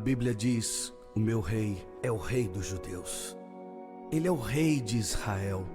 Bíblia diz: o meu rei é o rei dos judeus. Ele é o rei de Israel.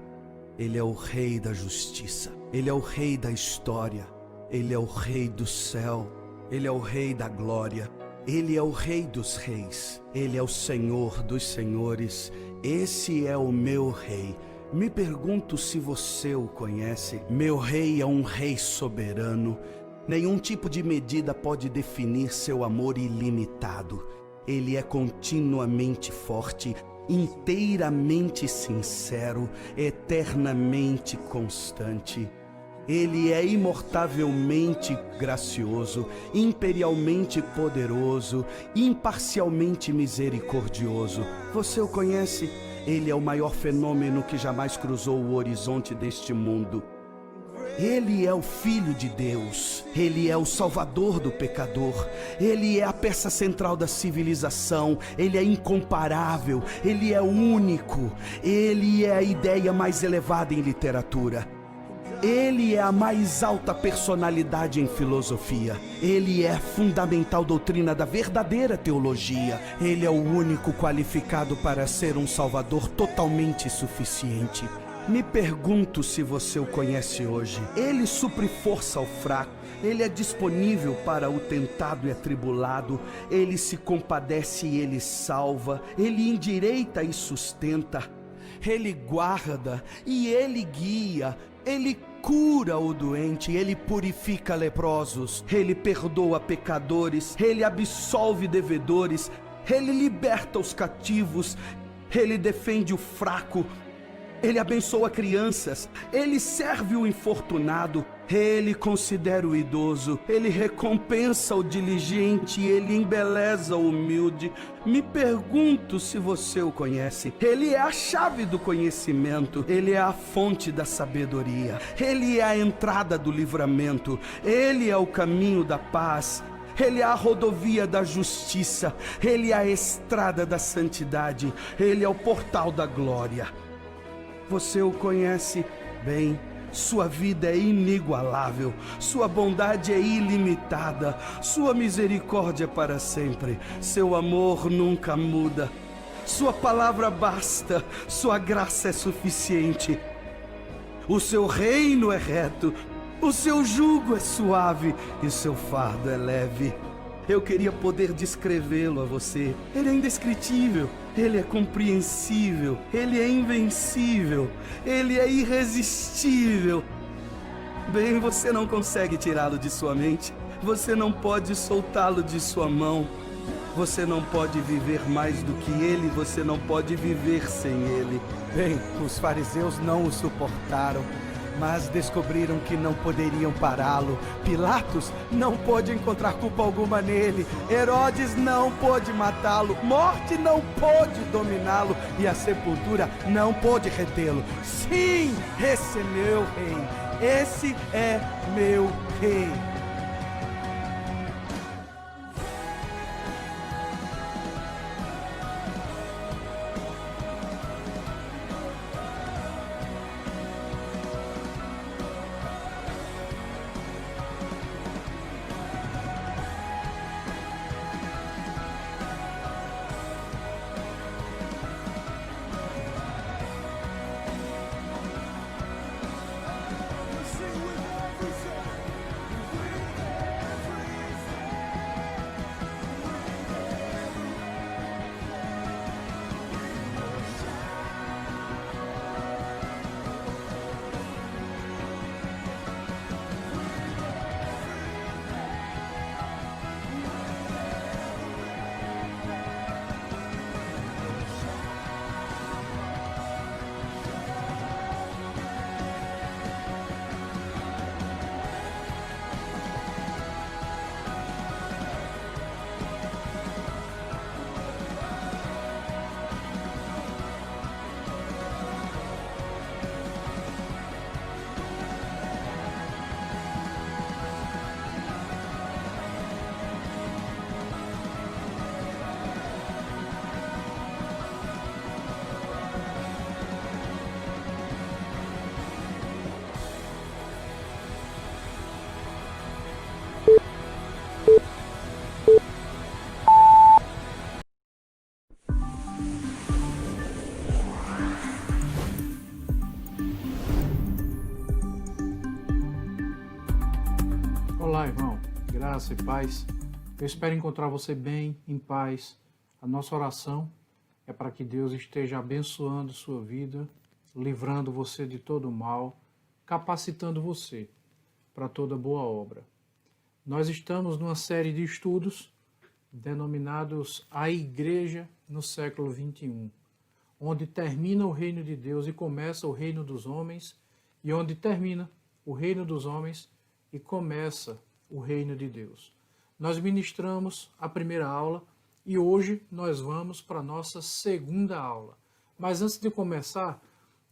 Ele é o rei da justiça. Ele é o rei da história. Ele é o rei do céu. Ele é o rei da glória. Ele é o rei dos reis. Ele é o Senhor dos senhores. Esse é o meu rei. Me pergunto se você o conhece. Meu rei é um rei soberano. Nenhum tipo de medida pode definir seu amor ilimitado. Ele é continuamente forte, inteiramente sincero, eternamente constante. Ele é imortavelmente gracioso, imperialmente poderoso, imparcialmente misericordioso. Você o conhece? Ele é o maior fenômeno que jamais cruzou o horizonte deste mundo. Ele é o Filho de Deus, Ele é o Salvador do pecador, Ele é a peça central da civilização, Ele é incomparável, Ele é único, Ele é a ideia mais elevada em literatura. Ele é a mais alta personalidade em filosofia. Ele é a fundamental doutrina da verdadeira teologia. Ele é o único qualificado para ser um Salvador totalmente suficiente. Me pergunto se você o conhece hoje. Ele supre força ao fraco. Ele é disponível para o tentado e atribulado. Ele se compadece e ele salva. Ele endireita e sustenta. Ele guarda e ele guia. Ele cura o doente, ele purifica leprosos, ele perdoa pecadores, ele absolve devedores, ele liberta os cativos, ele defende o fraco, ele abençoa crianças, ele serve o infortunado, ele considera o idoso, ele recompensa o diligente, ele embeleza o humilde. Me pergunto se você o conhece. Ele é a chave do conhecimento, ele é a fonte da sabedoria, ele é a entrada do livramento, ele é o caminho da paz. Ele é a rodovia da justiça, ele é a estrada da santidade, ele é o portal da glória. Você o conhece bem, sua vida é inigualável, sua bondade é ilimitada, sua misericórdia é para sempre, seu amor nunca muda, sua palavra basta, sua graça é suficiente, o seu reino é reto, o seu jugo é suave e o seu fardo é leve. Eu queria poder descrevê-lo a você. Ele é indescritível, ele é compreensível, ele é invencível, ele é irresistível. Bem, você não consegue tirá-lo de sua mente, você não pode soltá-lo de sua mão. Você não pode viver mais do que ele, você não pode viver sem ele. Bem, os fariseus não o suportaram, mas descobriram que não poderiam pará-lo. Pilatos não pôde encontrar culpa alguma nele. Herodes não pôde matá-lo. Morte não pôde dominá-lo. E a sepultura não pôde retê-lo. Sim, esse é meu rei. Esse é meu rei. graça e paz. Eu espero encontrar você bem, em paz. A nossa oração é para que Deus esteja abençoando sua vida, livrando você de todo mal, capacitando você para toda boa obra. Nós estamos numa série de estudos denominados A Igreja no século XXI, onde termina o reino de Deus e começa o reino dos homens, e onde termina o reino dos homens e começa o reino de Deus. Nós ministramos a primeira aula e hoje nós vamos para a nossa segunda aula. Mas antes de começar,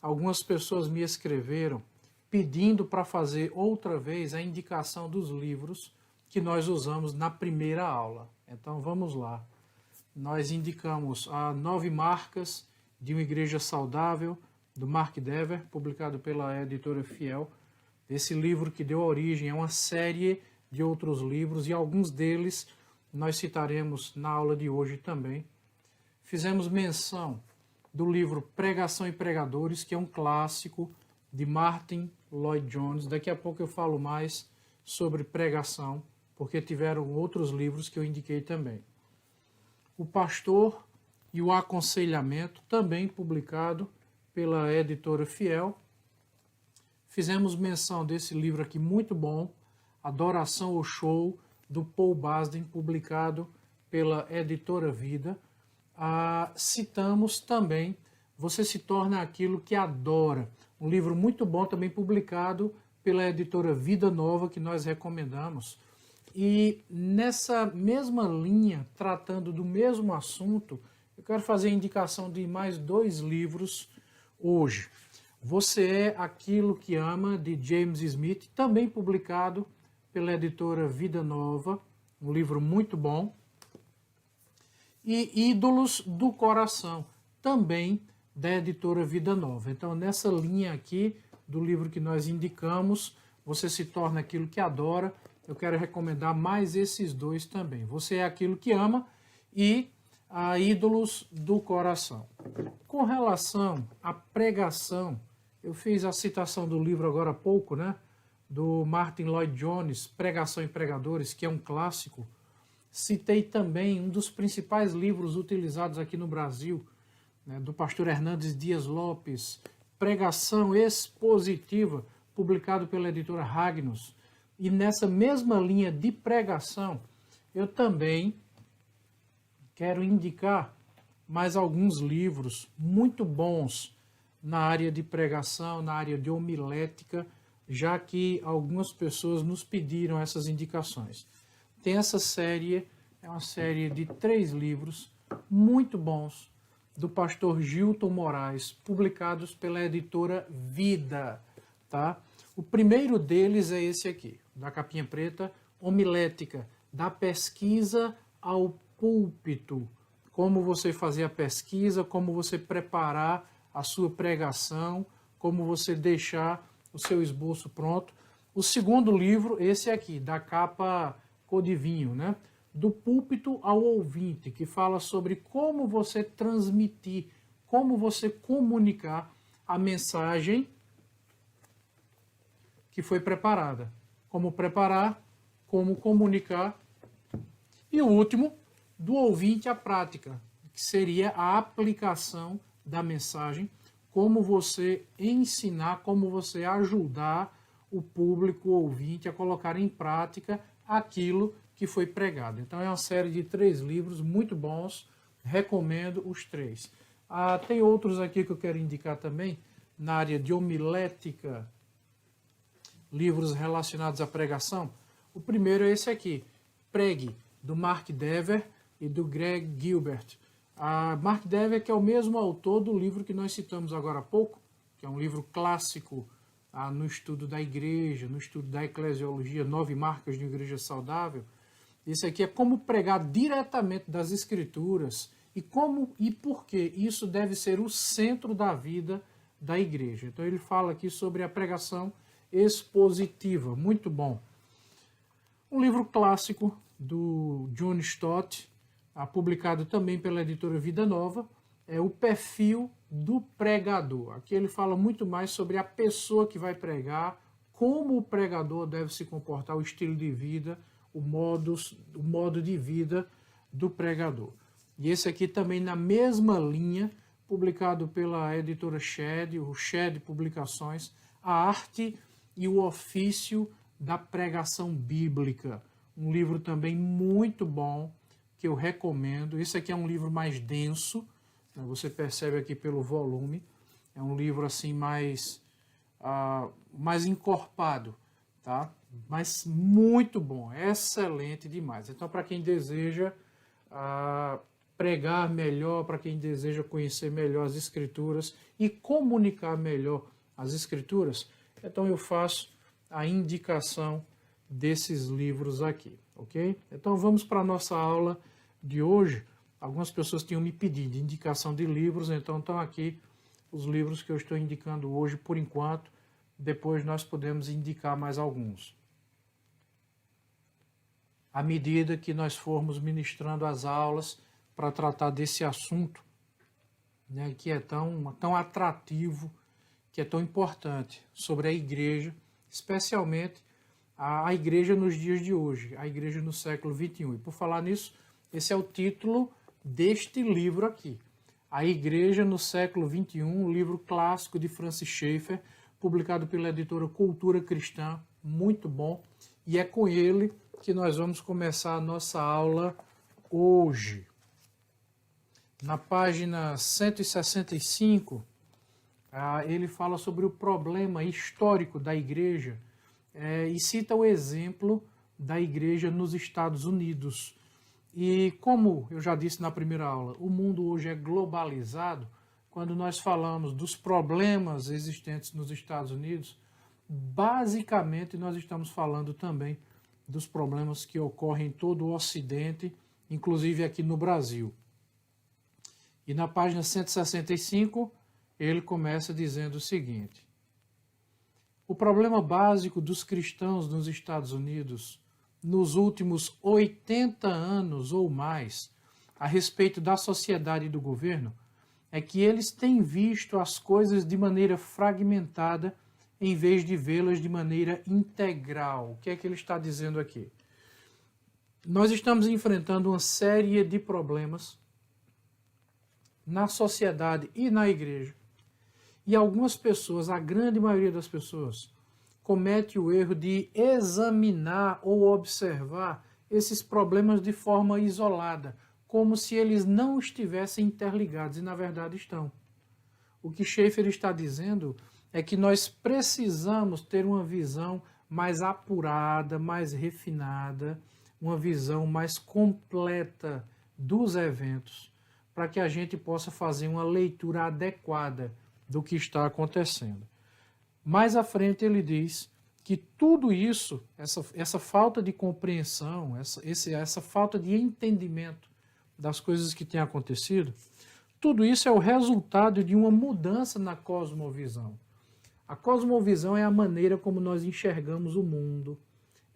algumas pessoas me escreveram pedindo para fazer outra vez a indicação dos livros que nós usamos na primeira aula. Então vamos lá. Nós indicamos a 9 Marcas de uma Igreja Saudável, do Mark Dever, publicado pela editora Fiel. Esse livro que deu origem a uma série de outros livros, e alguns deles nós citaremos na aula de hoje também. Fizemos menção do livro Pregação e Pregadores, que é um clássico de Martyn Lloyd-Jones. Daqui a pouco eu falo mais sobre pregação, porque tiveram outros livros que eu indiquei também. O Pastor e o Aconselhamento, também publicado pela editora Fiel. Fizemos menção desse livro aqui muito bom, Adoração ou Show, do Paul Basden, publicado pela editora Vida. Citamos também Você se torna aquilo que adora, um livro muito bom também publicado pela editora Vida Nova, que nós recomendamos. E nessa mesma linha, tratando do mesmo assunto, eu quero fazer a indicação de mais 2 livros hoje. Você é Aquilo que Ama, de James Smith, também publicado pela editora Vida Nova, um livro muito bom. E Ídolos do Coração, também da editora Vida Nova. Então, nessa linha aqui do livro que nós indicamos, Você se torna aquilo que adora, eu quero recomendar mais esses 2 também. Você é Aquilo que Ama e a Ídolos do Coração. Com relação à pregação, eu fiz a citação do livro agora há pouco, né? Do Martyn Lloyd-Jones, Pregação e Pregadores, que é um clássico. Citei também um dos principais livros utilizados aqui no Brasil, né, do pastor Hernandes Dias Lopes, Pregação Expositiva, publicado pela editora Ragnos. E nessa mesma linha de pregação, eu também quero indicar mais alguns livros muito bons na área de pregação, na área de homilética, já que algumas pessoas nos pediram essas indicações. Tem essa série, é uma série de 3 livros muito bons, do pastor Gilton Moraes, publicados pela editora Vida, tá? O primeiro deles é esse aqui, da capinha preta, Homilética, da pesquisa ao púlpito. Como você fazer a pesquisa, como você preparar a sua pregação, como você deixar o seu esboço pronto. O segundo livro, esse aqui, da capa cor de vinho, né? Do púlpito ao ouvinte, que fala sobre como você transmitir, como você comunicar a mensagem que foi preparada. Como preparar, como comunicar. E o último, do ouvinte à prática, que seria a aplicação da mensagem, como você ensinar, como você ajudar o público, o ouvinte, a colocar em prática aquilo que foi pregado. Então é uma série de 3 livros muito bons, recomendo os 3. Tem outros aqui que eu quero indicar também, na área de homilética, livros relacionados à pregação. O primeiro é esse aqui, Pregue, do Mark Dever e do Greg Gilbert. Mark Dever, que é o mesmo autor do livro que nós citamos agora há pouco, que é um livro clássico no estudo da igreja, no estudo da eclesiologia, 9 Marcas de uma Igreja Saudável. Esse aqui é como pregar diretamente das Escrituras e como e por que isso deve ser o centro da vida da igreja. Então ele fala aqui sobre a pregação expositiva, muito bom. Um livro clássico do John Stott, publicado também pela editora Vida Nova, é O Perfil do Pregador. Aqui ele fala muito mais sobre a pessoa que vai pregar, como o pregador deve se comportar, o estilo de vida, o modo de vida do pregador. E esse aqui também na mesma linha, publicado pela editora Shed, o Shed Publicações, A Arte e o Ofício da Pregação Bíblica. Um livro também muito bom, que eu recomendo. Esse aqui é um livro mais denso, né? Você percebe aqui pelo volume. É um livro assim mais encorpado, tá? Mas muito bom, excelente demais. Então, para quem deseja pregar melhor, para quem deseja conhecer melhor as Escrituras e comunicar melhor as Escrituras, então eu faço a indicação desses livros aqui, ok? Então vamos para a nossa aula de hoje. Algumas pessoas tinham me pedido indicação de livros, então estão aqui os livros que eu estou indicando hoje por enquanto. Depois nós podemos indicar mais alguns, à medida que nós formos ministrando as aulas para tratar desse assunto, né, que é tão atrativo, que é tão importante, sobre a igreja, especialmente a igreja nos dias de hoje, a igreja no século XXI. E por falar nisso, esse é o título deste livro aqui, A Igreja no Século XXI, um livro clássico de Francis Schaeffer, publicado pela editora Cultura Cristã, muito bom, e é com ele que nós vamos começar a nossa aula hoje. Na página 165, ele fala sobre o problema histórico da igreja e cita o exemplo da igreja nos Estados Unidos. E como eu já disse na primeira aula, o mundo hoje é globalizado. Quando nós falamos dos problemas existentes nos Estados Unidos, basicamente nós estamos falando também dos problemas que ocorrem em todo o Ocidente, inclusive aqui no Brasil. E na página 165, ele começa dizendo o seguinte: o problema básico dos cristãos nos Estados Unidos, nos últimos 80 anos ou mais, a respeito da sociedade e do governo, é que eles têm visto as coisas de maneira fragmentada em vez de vê-las de maneira integral. O que é que ele está dizendo aqui? Nós estamos enfrentando uma série de problemas na sociedade e na igreja. E algumas pessoas, a grande maioria das pessoas, comete o erro de examinar ou observar esses problemas de forma isolada, como se eles não estivessem interligados, e na verdade estão. O que Schaeffer está dizendo é que nós precisamos ter uma visão mais apurada, mais refinada, uma visão mais completa dos eventos, para que a gente possa fazer uma leitura adequada do que está acontecendo. Mais à frente ele diz que tudo isso, essa falta de compreensão, essa falta de entendimento das coisas que têm acontecido, tudo isso é o resultado de uma mudança na cosmovisão. A cosmovisão é a maneira como nós enxergamos o mundo,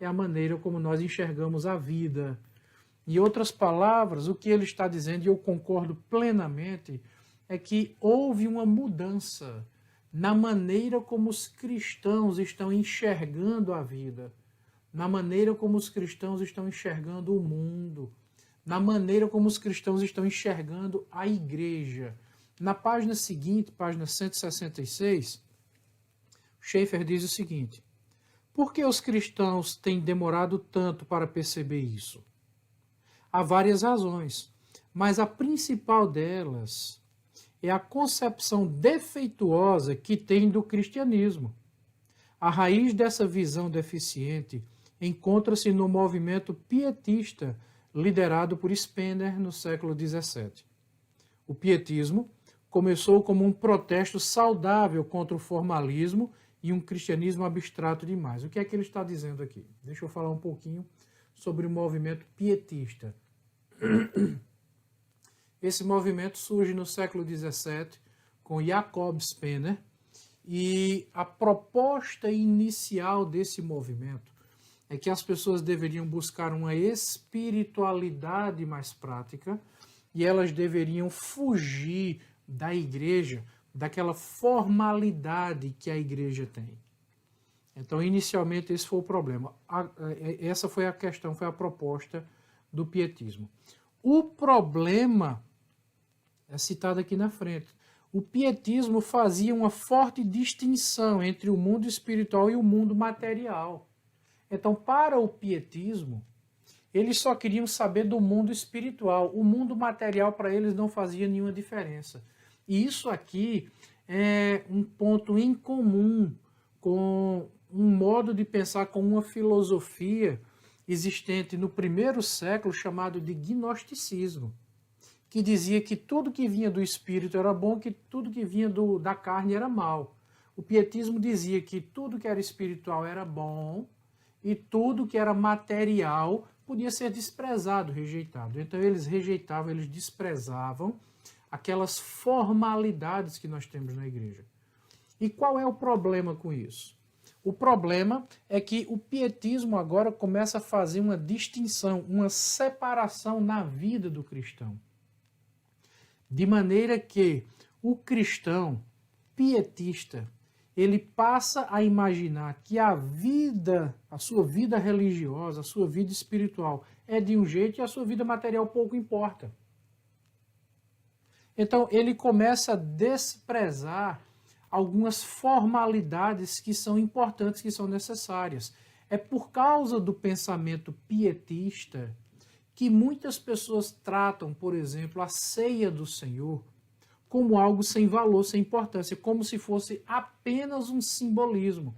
é a maneira como nós enxergamos a vida. Em outras palavras, o que ele está dizendo, e eu concordo plenamente, é que houve uma mudança na maneira como os cristãos estão enxergando a vida, na maneira como os cristãos estão enxergando o mundo, na maneira como os cristãos estão enxergando a igreja. Na página seguinte, página 166, Schaeffer diz o seguinte: por que os cristãos têm demorado tanto para perceber isso? Há várias razões, mas a principal delas é a concepção defeituosa que tem do cristianismo. A raiz dessa visão deficiente encontra-se no movimento pietista liderado por Spener no século XVII. O pietismo começou como um protesto saudável contra o formalismo e um cristianismo abstrato demais. O que é que ele está dizendo aqui? Deixa eu falar um pouquinho sobre o movimento pietista. Esse movimento surge no século XVII com Jacob Spener, e a proposta inicial desse movimento é que as pessoas deveriam buscar uma espiritualidade mais prática e elas deveriam fugir da igreja, daquela formalidade que a igreja tem. Então, inicialmente, esse foi o problema. Essa foi a questão, foi a proposta do pietismo. O problema é citado aqui na frente. O pietismo fazia uma forte distinção entre o mundo espiritual e o mundo material. Então, para o pietismo, eles só queriam saber do mundo espiritual. O mundo material, para eles, não fazia nenhuma diferença. E isso aqui é um ponto em comum com um modo de pensar, com uma filosofia existente no primeiro século chamado de gnosticismo, que dizia que tudo que vinha do espírito era bom, que tudo que vinha da carne era mal. O pietismo dizia que tudo que era espiritual era bom e tudo que era material podia ser desprezado, rejeitado. Então eles rejeitavam, eles desprezavam aquelas formalidades que nós temos na igreja. E qual é o problema com isso? O problema é que o pietismo agora começa a fazer uma distinção, uma separação na vida do cristão. De maneira que o cristão pietista, ele passa a imaginar que a sua vida religiosa, a sua vida espiritual é de um jeito e a sua vida material pouco importa. Então ele começa a desprezar algumas formalidades que são importantes, que são necessárias. É por causa do pensamento pietista que muitas pessoas tratam, por exemplo, a ceia do Senhor como algo sem valor, sem importância, como se fosse apenas um simbolismo,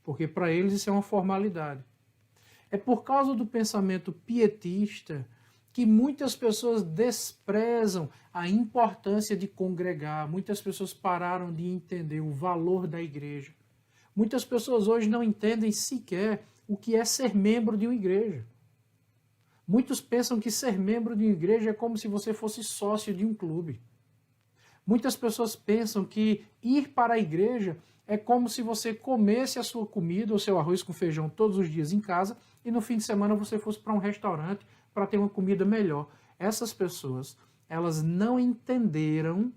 porque para eles isso é uma formalidade. É por causa do pensamento pietista que muitas pessoas desprezam a importância de congregar, muitas pessoas pararam de entender o valor da igreja. Muitas pessoas hoje não entendem sequer o que é ser membro de uma igreja. Muitos pensam que ser membro de uma igreja é como se você fosse sócio de um clube. Muitas pessoas pensam que ir para a igreja é como se você comesse a sua comida, o seu arroz com feijão todos os dias em casa e no fim de semana você fosse para um restaurante para ter uma comida melhor. Essas pessoas, elas não entenderam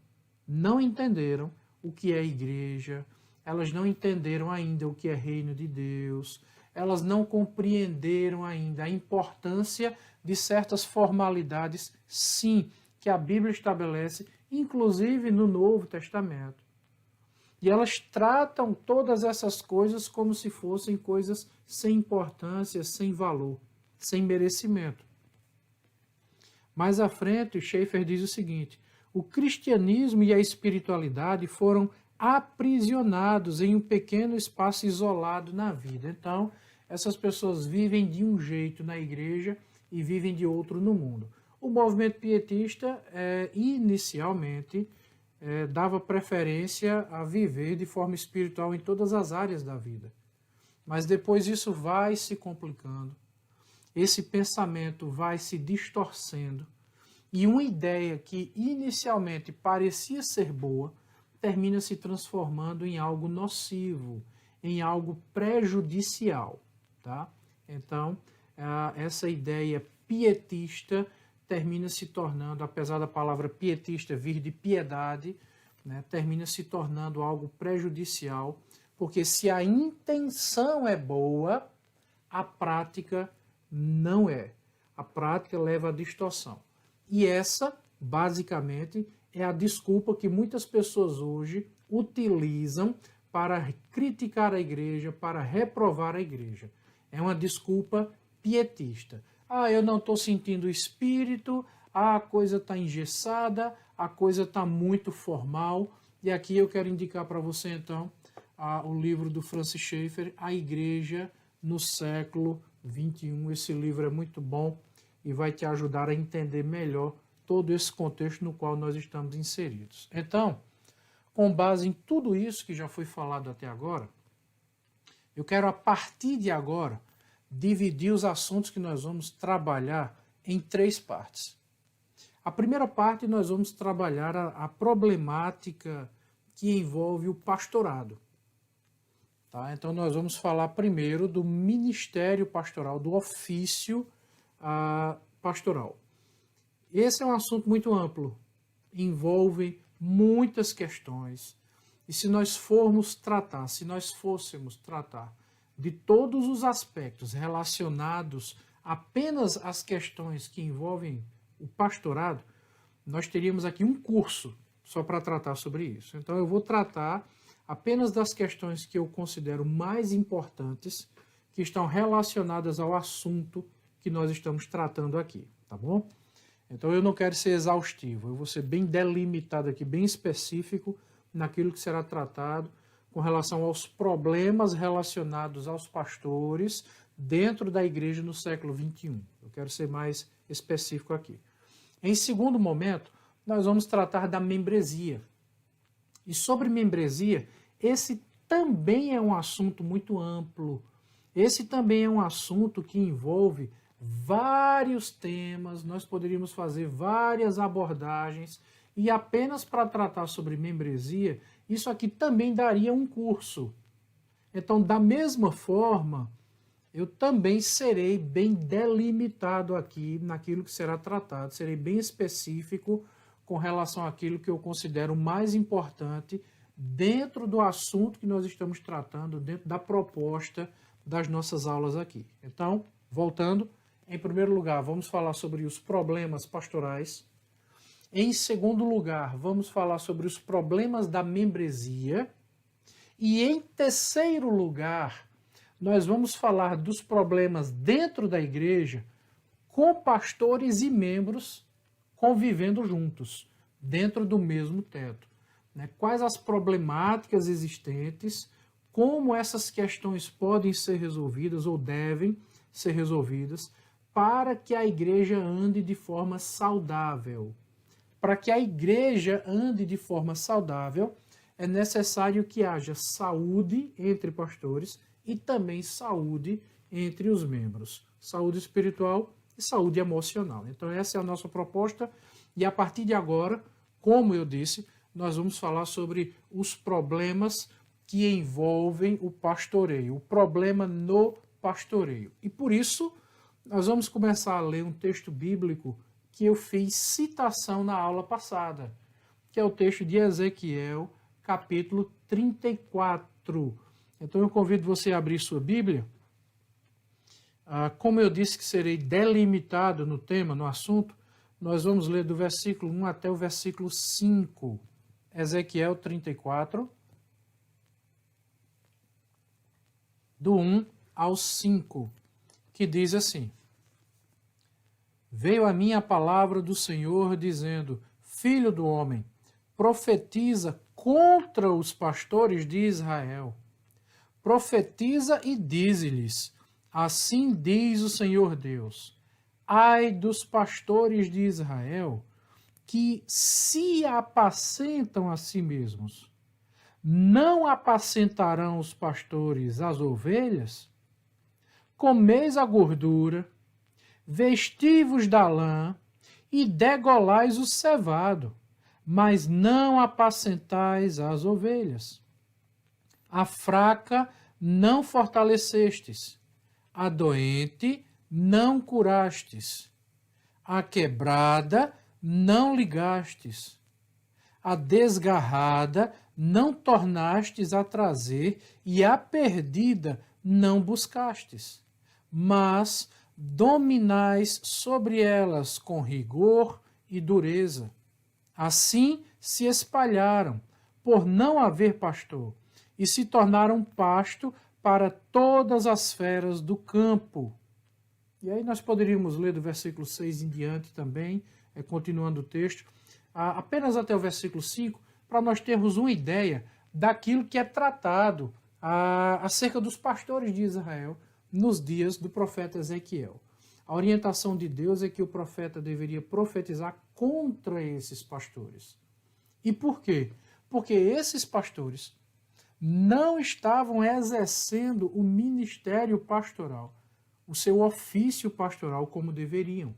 o que é igreja, elas não entenderam ainda o que é reino de Deus, elas não compreenderam ainda a importância de certas formalidades, sim, que a Bíblia estabelece, inclusive no Novo Testamento. E elas tratam todas essas coisas como se fossem coisas sem importância, sem valor, sem merecimento. Mais à frente, Schaeffer diz o seguinte: o cristianismo e a espiritualidade foram aprisionados em um pequeno espaço isolado na vida. Então, essas pessoas vivem de um jeito na igreja e vivem de outro no mundo. O movimento pietista, inicialmente, dava preferência a viver de forma espiritual em todas as áreas da vida. Mas depois isso vai se complicando, esse pensamento vai se distorcendo, e uma ideia que inicialmente parecia ser boa, termina se transformando em algo nocivo, em algo prejudicial. Tá? Então, essa ideia pietista termina se tornando, apesar da palavra pietista vir de piedade, né, termina se tornando algo prejudicial, porque se a intenção é boa, a prática não é. A prática leva à distorção. E essa, basicamente, é a desculpa que muitas pessoas hoje utilizam para criticar a igreja, para reprovar a igreja. É uma desculpa pietista. Eu não estou sentindo o espírito, a coisa está engessada, a coisa está muito formal. E aqui eu quero indicar para você, então, o livro do Francis Schaeffer, A Igreja no Século XXI. Esse livro é muito bom e vai te ajudar a entender melhor todo esse contexto no qual nós estamos inseridos. Então, com base em tudo isso que já foi falado até agora, eu quero, a partir de agora, dividir os assuntos que nós vamos trabalhar em 3 partes. A primeira parte nós vamos trabalhar a problemática que envolve o pastorado. Tá? Então nós vamos falar primeiro do ministério pastoral, do ofício pastoral. Esse é um assunto muito amplo, envolve muitas questões E se nós fôssemos tratar de todos os aspectos relacionados apenas às questões que envolvem o pastorado, nós teríamos aqui um curso só para tratar sobre isso. Então eu vou tratar apenas das questões que eu considero mais importantes, que estão relacionadas ao assunto que nós estamos tratando aqui, tá bom? Então eu não quero ser exaustivo, eu vou ser bem delimitado aqui, bem específico naquilo que será tratado com relação aos problemas relacionados aos pastores dentro da igreja no século XXI. Eu quero ser mais específico aqui. Em segundo momento, nós vamos tratar da membresia. E sobre membresia, esse também é um assunto muito amplo. Esse também é um assunto que envolve vários temas, nós poderíamos fazer várias abordagens, e apenas para tratar sobre membresia, isso aqui também daria um curso. Então, da mesma forma, eu também serei bem delimitado aqui naquilo que será tratado, serei bem específico com relação àquilo que eu considero mais importante dentro do assunto que nós estamos tratando, dentro da proposta das nossas aulas aqui. Então, voltando, em primeiro lugar, vamos falar sobre os problemas pastorais. Em segundo lugar, vamos falar sobre os problemas da membresia. E em terceiro lugar, nós vamos falar dos problemas dentro da igreja com pastores e membros convivendo juntos, dentro do mesmo teto. Quais as problemáticas existentes, como essas questões podem ser resolvidas ou devem ser resolvidas para que a igreja ande de forma saudável. Para que a igreja ande de forma saudável, é necessário que haja saúde entre pastores e também saúde entre os membros. Saúde espiritual e saúde emocional. Então essa é a nossa proposta e a partir de agora, como eu disse, nós vamos falar sobre os problemas que envolvem o pastoreio, o problema no pastoreio. E por isso, nós vamos começar a ler um texto bíblico que eu fiz citação na aula passada, que é o texto de Ezequiel, capítulo 34. Então eu convido você a abrir sua Bíblia. Como eu disse que serei delimitado no tema, no assunto, nós vamos ler do versículo 1 até o versículo 5. Ezequiel 34, do 1 ao 5, que diz assim: Veio a mim a palavra do Senhor, dizendo: Filho do homem, profetiza contra os pastores de Israel. Profetiza e dize-lhes: Assim diz o Senhor Deus: Ai dos pastores de Israel, que se apacentam a si mesmos. Não apacentarão os pastores as ovelhas? Comeis a gordura, vestivos da lã e degolais o cevado, mas não apacentais as ovelhas. A fraca não fortalecestes, a doente não curastes, a quebrada não ligastes, a desgarrada não tornastes a trazer, e a perdida não buscastes, mas dominais sobre elas com rigor e dureza. Assim se espalharam, por não haver pastor, e se tornaram pasto para todas as feras do campo. E aí nós poderíamos ler do versículo 6 em diante também, continuando o texto, apenas até o versículo 5, para nós termos uma ideia daquilo que é tratado acerca dos pastores de Israel nos dias do profeta Ezequiel. A orientação de Deus é que o profeta deveria profetizar contra esses pastores. E por quê? Porque esses pastores não estavam exercendo o ministério pastoral, o seu ofício pastoral como deveriam.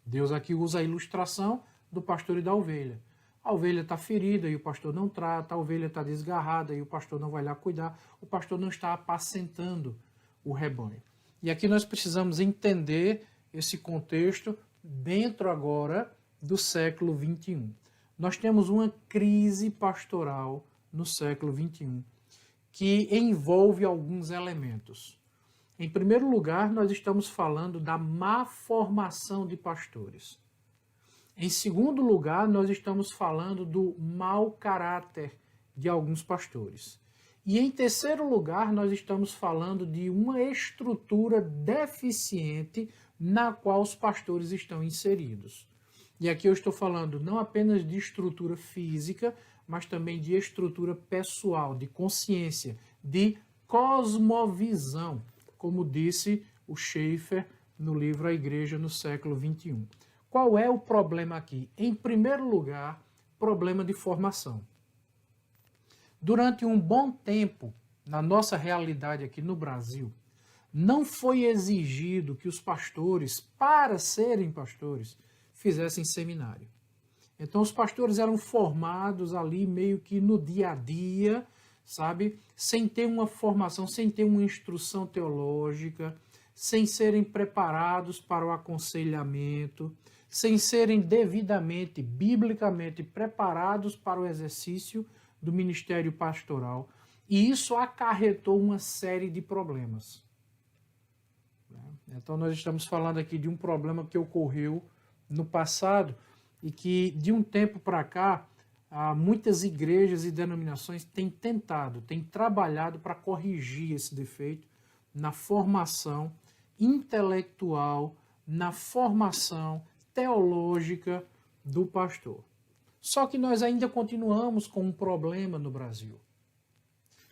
Deus aqui usa a ilustração do pastor e da ovelha. A ovelha está ferida e o pastor não trata, a ovelha está desgarrada e o pastor não vai lá cuidar, o pastor não está apacentando o rebanho. E aqui nós precisamos entender esse contexto dentro agora do século XXI. Nós temos uma crise pastoral no século XXI, que envolve alguns elementos. Em primeiro lugar, nós estamos falando da má formação de pastores. Em segundo lugar, nós estamos falando do mau caráter de alguns pastores. E em terceiro lugar, nós estamos falando de uma estrutura deficiente na qual os pastores estão inseridos. E aqui eu estou falando não apenas de estrutura física, mas também de estrutura pessoal, de consciência, de cosmovisão, como disse o Schaeffer no livro A Igreja no século XXI. Qual é o problema aqui? Em primeiro lugar, problema de formação. Durante um bom tempo, na nossa realidade aqui no Brasil, não foi exigido que os pastores, para serem pastores, fizessem seminário. Então os pastores eram formados ali meio que no dia a dia, sabe? Sem ter uma formação, sem ter uma instrução teológica, sem serem preparados para o aconselhamento, sem serem devidamente, biblicamente preparados para o exercício do ministério pastoral. E isso acarretou uma série de problemas. Então nós estamos falando aqui de um problema que ocorreu no passado e que de um tempo para cá muitas igrejas e denominações têm tentado, têm trabalhado para corrigir esse defeito na formação intelectual, na formação teológica do pastor. Só que nós ainda continuamos com um problema no Brasil.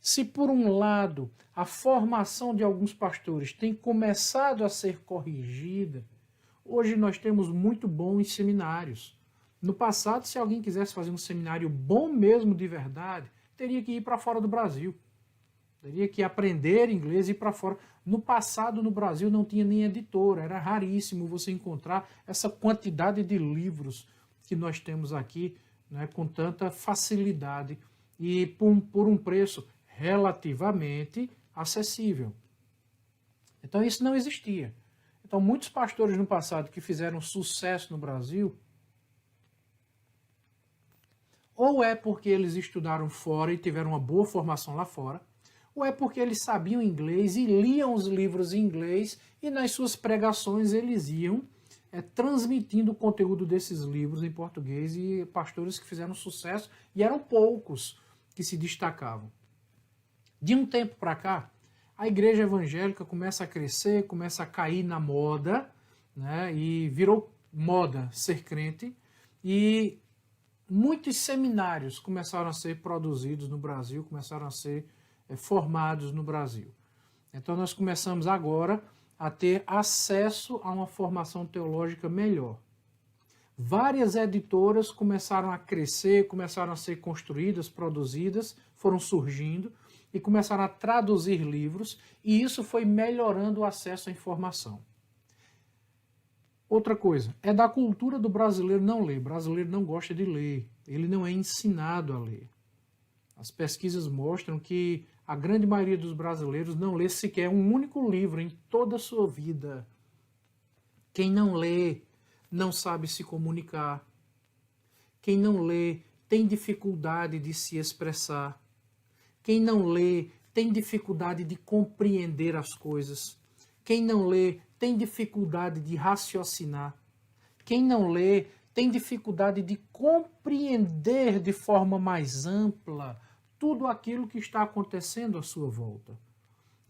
Se por um lado a formação de alguns pastores tem começado a ser corrigida, hoje nós temos muito bons seminários. No passado, se alguém quisesse fazer um seminário bom mesmo de verdade, teria que ir para fora do Brasil. Teria que aprender inglês e ir para fora. No passado, no Brasil, não tinha nem editora. Era raríssimo você encontrar essa quantidade de livros que nós temos aqui, né, com tanta facilidade e por um preço relativamente acessível. Então isso não existia. Então muitos pastores no passado que fizeram sucesso no Brasil, ou é porque eles estudaram fora e tiveram uma boa formação lá fora, ou é porque eles sabiam inglês e liam os livros em inglês e nas suas pregações eles iam transmitindo o conteúdo desses livros em português, e pastores que fizeram sucesso, e eram poucos que se destacavam. De um tempo para cá, a igreja evangélica começa a crescer, começa a cair na moda, né, e virou moda ser crente, e muitos seminários começaram a ser produzidos no Brasil, começaram a ser formados no Brasil. Então nós começamos agora a ter acesso a uma formação teológica melhor. Várias editoras começaram a crescer, começaram a ser construídas, produzidas, foram surgindo e começaram a traduzir livros, e isso foi melhorando o acesso à informação. Outra coisa, é da cultura do brasileiro não ler. O brasileiro não gosta de ler, ele não é ensinado a ler. As pesquisas mostram que a grande maioria dos brasileiros não lê sequer um único livro em toda a sua vida. Quem não lê não sabe se comunicar. Quem não lê tem dificuldade de se expressar. Quem não lê tem dificuldade de compreender as coisas. Quem não lê tem dificuldade de raciocinar. Quem não lê tem dificuldade de compreender de forma mais ampla tudo aquilo que está acontecendo à sua volta.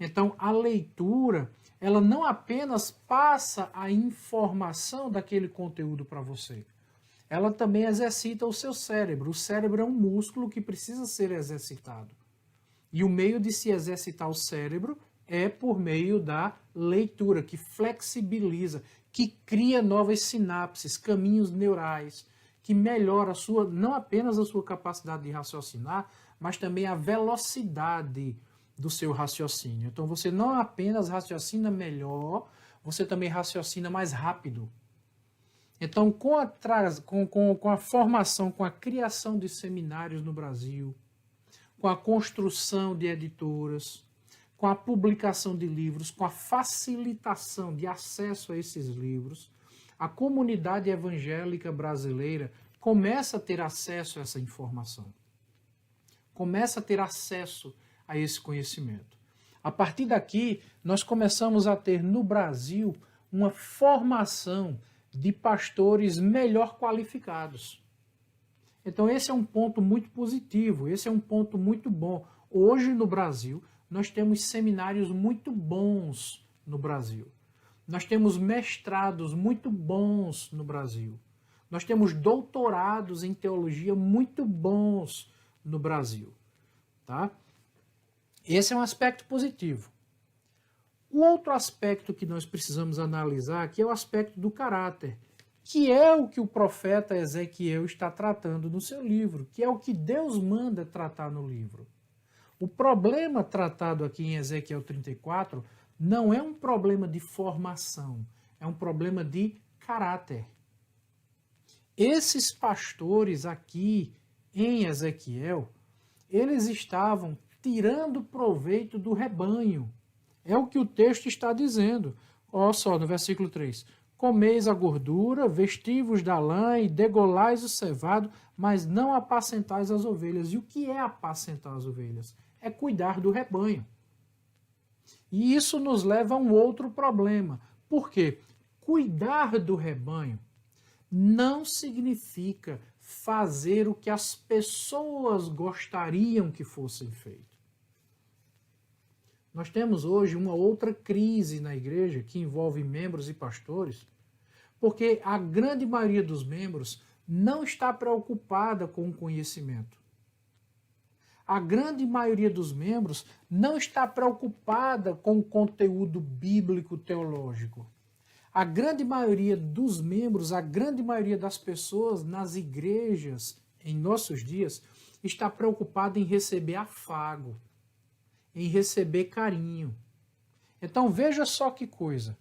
Então, a leitura, ela não apenas passa a informação daquele conteúdo para você, ela também exercita o seu cérebro. O cérebro é um músculo que precisa ser exercitado. E o meio de se exercitar o cérebro é por meio da leitura, que flexibiliza, que cria novas sinapses, caminhos neurais, que melhora não apenas a sua capacidade de raciocinar, mas também a velocidade do seu raciocínio. Então você não apenas raciocina melhor, você também raciocina mais rápido. Então com a formação, com a criação de seminários no Brasil, com a construção de editoras, com a publicação de livros, com a facilitação de acesso a esses livros, a comunidade evangélica brasileira começa a ter acesso a essa informação. começa a ter acesso a esse conhecimento. A partir daqui, nós começamos a ter no Brasil uma formação de pastores melhor qualificados. Então esse é um ponto muito positivo, esse é um ponto muito bom. Hoje no Brasil, nós temos seminários muito bons no Brasil. Nós temos mestrados muito bons no Brasil. Nós temos doutorados em teologia muito bons no Brasil. Tá? Esse é um aspecto positivo. O outro aspecto que nós precisamos analisar aqui é o aspecto do caráter, que é o que o profeta Ezequiel está tratando no seu livro, que é o que Deus manda tratar no livro. O problema tratado aqui em Ezequiel 34 não é um problema de formação, é um problema de caráter. Esses pastores aqui em Ezequiel, eles estavam tirando proveito do rebanho. É o que o texto está dizendo. Olha só, no versículo 3. Comeis a gordura, vestivos da lã e degolais o cevado, mas não apacentais as ovelhas. E o que é apacentar as ovelhas? É cuidar do rebanho. E isso nos leva a um outro problema. Por quê? Cuidar do rebanho não significa fazer o que as pessoas gostariam que fosse feito. Nós temos hoje uma outra crise na igreja que envolve membros e pastores, porque a grande maioria dos membros não está preocupada com o conhecimento. A grande maioria dos membros não está preocupada com o conteúdo bíblico teológico. A grande maioria dos membros, a grande maioria das pessoas nas igrejas em nossos dias está preocupada em receber afago, em receber carinho. Então veja só que coisa.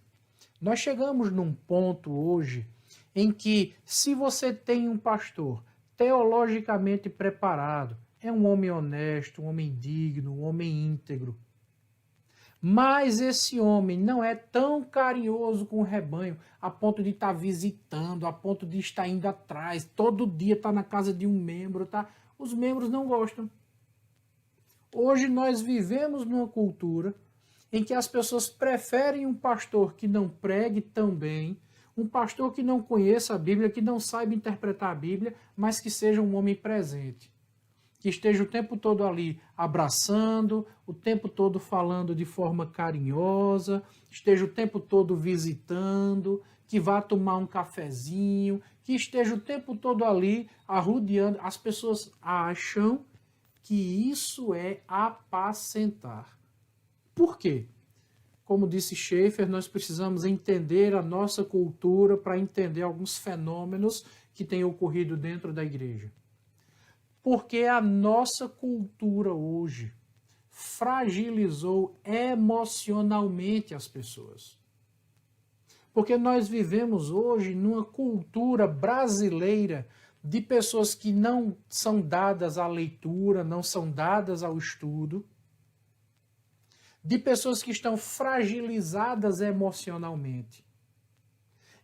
Nós chegamos num ponto hoje em que se você tem um pastor teologicamente preparado, é um homem honesto, um homem digno, um homem íntegro, mas esse homem não é tão carinhoso com o rebanho a ponto de estar visitando, a ponto de estar indo atrás, todo dia está na casa de um membro, tá? Os membros não gostam. Hoje nós vivemos numa cultura em que as pessoas preferem um pastor que não pregue tão bem, um pastor que não conheça a Bíblia, que não saiba interpretar a Bíblia, mas que seja um homem presente. Que esteja o tempo todo ali abraçando, o tempo todo falando de forma carinhosa, esteja o tempo todo visitando, que vá tomar um cafezinho, que esteja o tempo todo ali arrodeando. As pessoas acham que isso é apacentar. Por quê? Como disse Schaeffer, nós precisamos entender a nossa cultura para entender alguns fenômenos que têm ocorrido dentro da igreja. Porque a nossa cultura hoje fragilizou emocionalmente as pessoas. Porque nós vivemos hoje numa cultura brasileira de pessoas que não são dadas à leitura, não são dadas ao estudo, de pessoas que estão fragilizadas emocionalmente.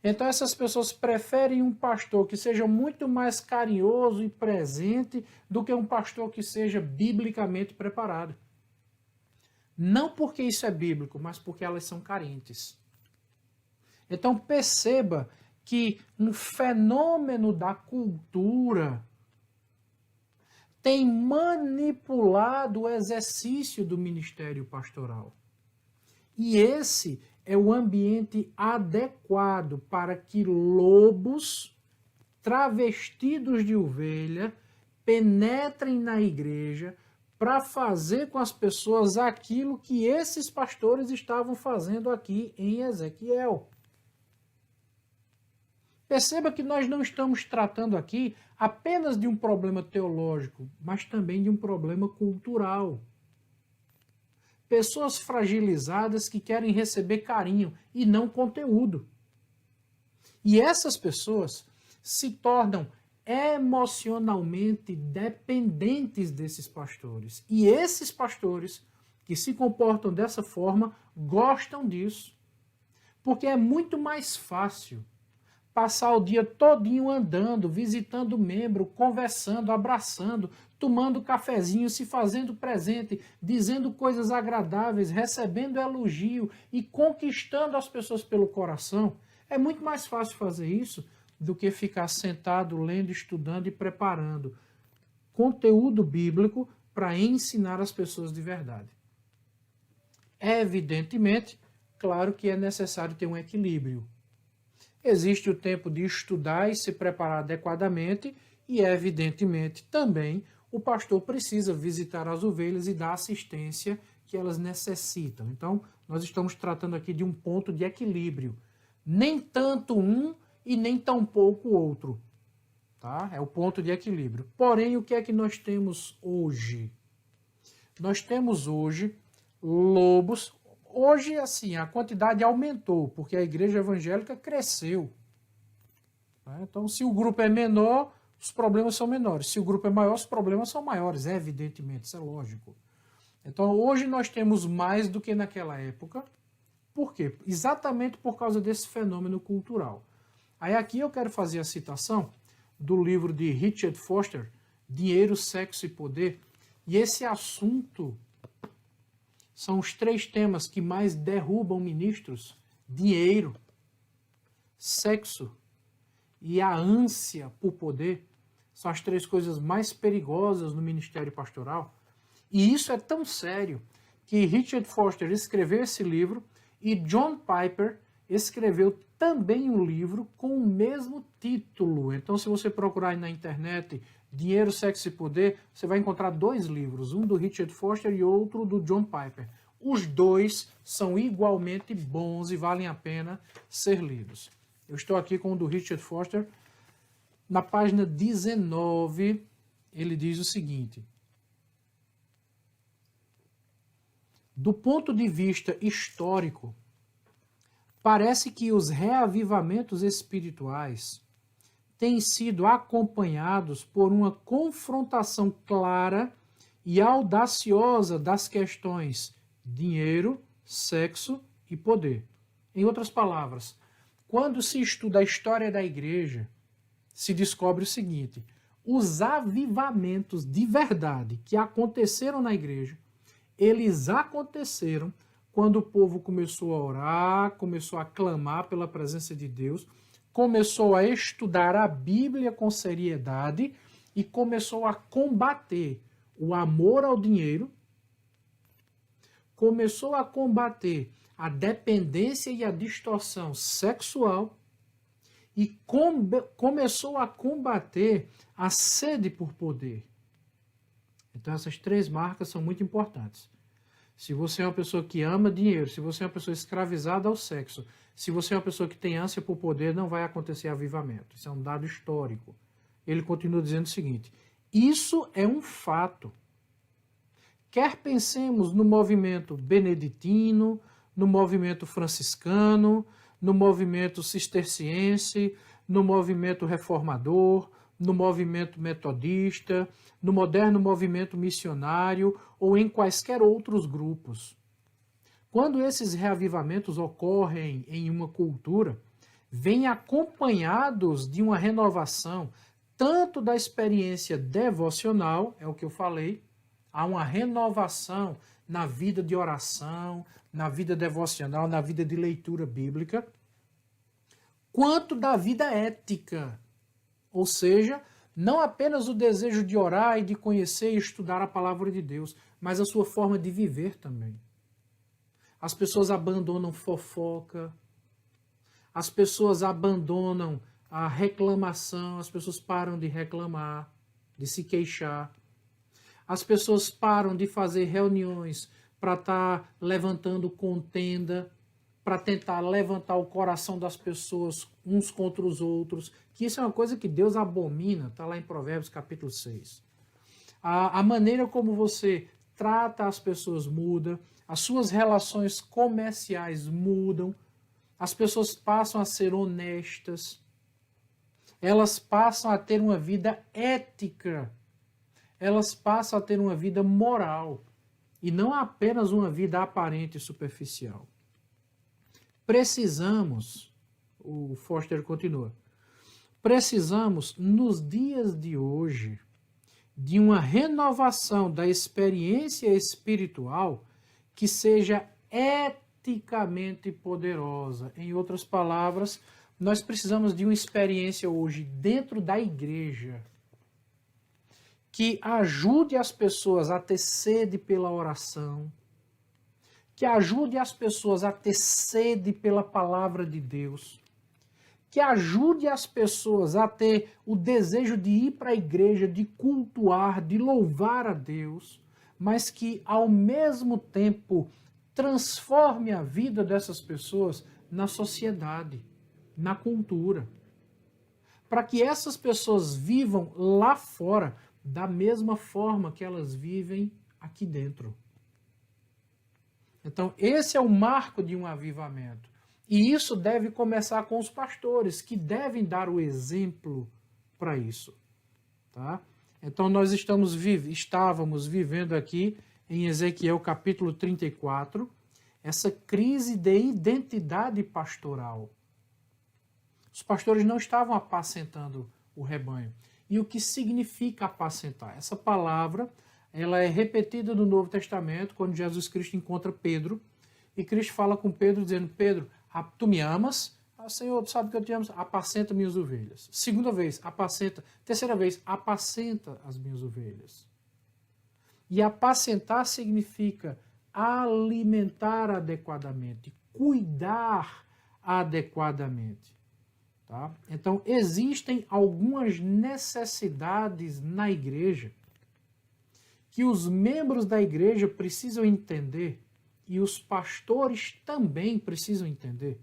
Então essas pessoas preferem um pastor que seja muito mais carinhoso e presente do que um pastor que seja biblicamente preparado. Não porque isso é bíblico, mas porque elas são carentes. Então perceba que um fenômeno da cultura tem manipulado o exercício do ministério pastoral. E esse é o ambiente adequado para que lobos travestidos de ovelha penetrem na igreja para fazer com as pessoas aquilo que esses pastores estavam fazendo aqui em Ezequiel. Perceba que nós não estamos tratando aqui apenas de um problema teológico, mas também de um problema cultural. Pessoas fragilizadas que querem receber carinho e não conteúdo. E essas pessoas se tornam emocionalmente dependentes desses pastores. E esses pastores que se comportam dessa forma gostam disso. Porque é muito mais fácil passar o dia todinho andando, visitando membro, conversando, abraçando, tomando cafezinho, se fazendo presente, dizendo coisas agradáveis, recebendo elogio e conquistando as pessoas pelo coração. É muito mais fácil fazer isso do que ficar sentado, lendo, estudando e preparando conteúdo bíblico para ensinar as pessoas de verdade. Evidentemente, claro que é necessário ter um equilíbrio. Existe o tempo de estudar e se preparar adequadamente e, evidentemente, também o pastor precisa visitar as ovelhas e dar a assistência que elas necessitam. Então, nós estamos tratando aqui de um ponto de equilíbrio. Nem tanto um e nem tão pouco o outro. Tá? É o ponto de equilíbrio. Porém, o que é que nós temos hoje? Nós temos hoje lobos. Hoje, assim, a quantidade aumentou, porque a igreja evangélica cresceu. Então, se o grupo é menor, os problemas são menores. Se o grupo é maior, os problemas são maiores, evidentemente, isso é lógico. Então, hoje nós temos mais do que naquela época. Por quê? Exatamente por causa desse fenômeno cultural. Aí aqui eu quero fazer a citação do livro de Richard Foster, Dinheiro, Sexo e Poder. E esse assunto são os 3 temas que mais derrubam ministros: dinheiro, sexo e a ânsia por poder. São as 3 coisas mais perigosas no ministério pastoral. E isso é tão sério que Richard Foster escreveu esse livro e John Piper escreveu também um livro com o mesmo título. Então, se você procurar aí na internet Dinheiro, Sexo e Poder, você vai encontrar 2 livros, um do Richard Foster e outro do John Piper. Os 2 são igualmente bons e valem a pena ser lidos. Eu estou aqui com o do Richard Foster. Na página 19, ele diz o seguinte: do ponto de vista histórico, parece que os reavivamentos espirituais têm sido acompanhados por uma confrontação clara e audaciosa das questões dinheiro, sexo e poder. Em outras palavras, quando se estuda a história da igreja, se descobre o seguinte: os avivamentos de verdade que aconteceram na igreja, eles aconteceram quando o povo começou a orar, começou a clamar pela presença de Deus, começou a estudar a Bíblia com seriedade e começou a combater o amor ao dinheiro, começou a combater a dependência e a distorção sexual e começou a combater a sede por poder. Então essas 3 marcas são muito importantes. Se você é uma pessoa que ama dinheiro, se você é uma pessoa escravizada ao sexo, se você é uma pessoa que tem ânsia por poder, não vai acontecer avivamento. Isso é um dado histórico. Ele continua dizendo o seguinte: isso é um fato. Quer pensemos no movimento beneditino, no movimento franciscano, no movimento cisterciense, no movimento reformador, no movimento metodista, no moderno movimento missionário ou em quaisquer outros grupos. Quando esses reavivamentos ocorrem em uma cultura, vêm acompanhados de uma renovação tanto da experiência devocional, é o que eu falei, há uma renovação na vida de oração, na vida devocional, na vida de leitura bíblica, quanto da vida ética. Ou seja, não apenas o desejo de orar e de conhecer e estudar a palavra de Deus, mas a sua forma de viver também. As pessoas abandonam fofoca, as pessoas abandonam a reclamação, as pessoas param de reclamar, de se queixar. As pessoas param de fazer reuniões para estar levantando contenda, para tentar levantar o coração das pessoas uns contra os outros, que isso é uma coisa que Deus abomina, está lá em Provérbios capítulo 6. A maneira como você trata as pessoas muda, as suas relações comerciais mudam, as pessoas passam a ser honestas, elas passam a ter uma vida ética, elas passam a ter uma vida moral, e não apenas uma vida aparente e superficial. Precisamos, o Foster continua, precisamos, nos dias de hoje, de uma renovação da experiência espiritual que seja eticamente poderosa. Em outras palavras, nós precisamos de uma experiência hoje dentro da igreja que ajude as pessoas a ter sede pela oração, que ajude as pessoas a ter sede pela palavra de Deus, que ajude as pessoas a ter o desejo de ir para a igreja, de cultuar, de louvar a Deus, mas que, ao mesmo tempo, transforme a vida dessas pessoas na sociedade, na cultura, para que essas pessoas vivam lá fora da mesma forma que elas vivem aqui dentro. Então, esse é o marco de um avivamento. E isso deve começar com os pastores, que devem dar o exemplo para isso. Tá? Então, nós estávamos vivendo aqui, em Ezequiel capítulo 34, essa crise de identidade pastoral. Os pastores não estavam apacentando o rebanho. E o que significa apacentar? Essa palavra, ela é repetida no Novo Testamento, quando Jesus Cristo encontra Pedro, e Cristo fala com Pedro, dizendo: Pedro, tu me amas? Senhor, tu sabe que eu te amo, apacenta minhas ovelhas. Segunda vez, apacenta. Terceira vez, apacenta as minhas ovelhas. E apacentar significa alimentar adequadamente, cuidar adequadamente. Tá? Então, existem algumas necessidades na igreja que os membros da igreja precisam entender, e os pastores também precisam entender,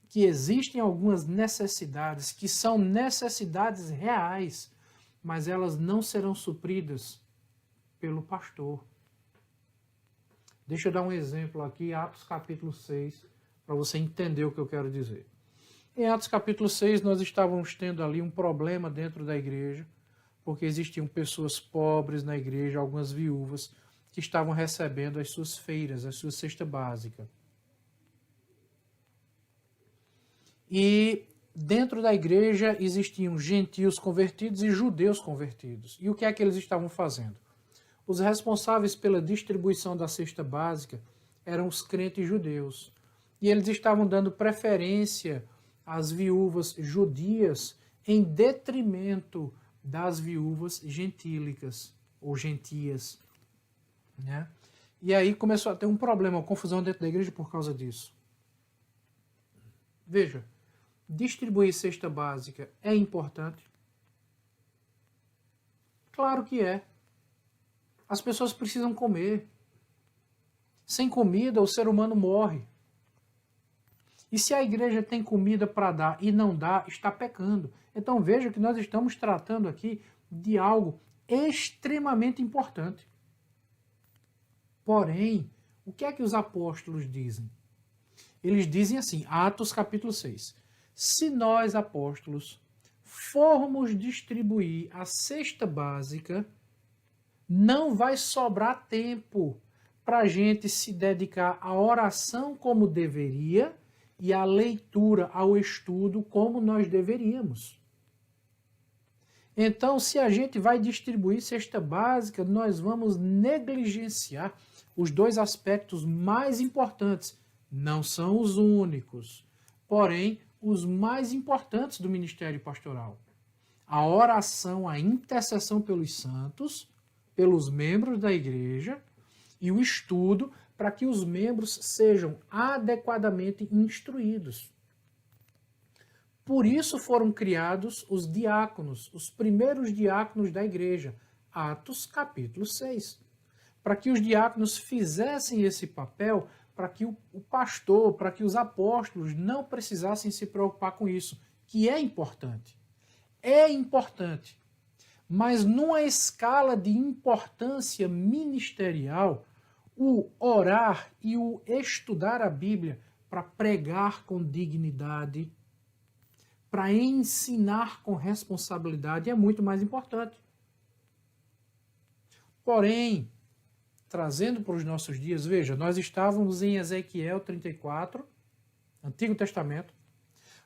que existem algumas necessidades que são necessidades reais, mas elas não serão supridas pelo pastor. Deixa eu dar um exemplo aqui, Atos capítulo 6, para você entender o que eu quero dizer. Em Atos capítulo 6, nós estávamos tendo ali um problema dentro da igreja, porque existiam pessoas pobres na igreja, algumas viúvas, que estavam recebendo as suas feiras, a sua cesta básica. E dentro da igreja existiam gentios convertidos e judeus convertidos. E o que é que eles estavam fazendo? Os responsáveis pela distribuição da cesta básica eram os crentes judeus. E eles estavam dando preferência às viúvas judias em detrimento das viúvas gentílicas ou gentias. Né? E aí começou a ter um problema, uma confusão dentro da igreja por causa disso. Veja, distribuir cesta básica é importante? Claro que é. As pessoas precisam comer. Sem comida, o ser humano morre. E se a igreja tem comida para dar e não dá, está pecando. Então veja que nós estamos tratando aqui de algo extremamente importante. Porém, o que é que os apóstolos dizem? Eles dizem assim, Atos capítulo 6. Se nós, apóstolos, formos distribuir a cesta básica, não vai sobrar tempo para a gente se dedicar à oração como deveria e à leitura, ao estudo como nós deveríamos. Então, se a gente vai distribuir cesta básica, nós vamos negligenciar os dois aspectos mais importantes. Não são os únicos, porém, os mais importantes do ministério pastoral. A oração, a intercessão pelos santos, pelos membros da igreja, e o estudo para que os membros sejam adequadamente instruídos. Por isso foram criados os diáconos, os primeiros diáconos da igreja, Atos capítulo 6. Para que os diáconos fizessem esse papel, para que o pastor, para que os apóstolos não precisassem se preocupar com isso, que é importante. É importante. Mas numa escala de importância ministerial, o orar e o estudar a Bíblia para pregar com dignidade, para ensinar com responsabilidade é muito mais importante. Porém, trazendo para os nossos dias, veja, nós estávamos em Ezequiel 34, Antigo Testamento,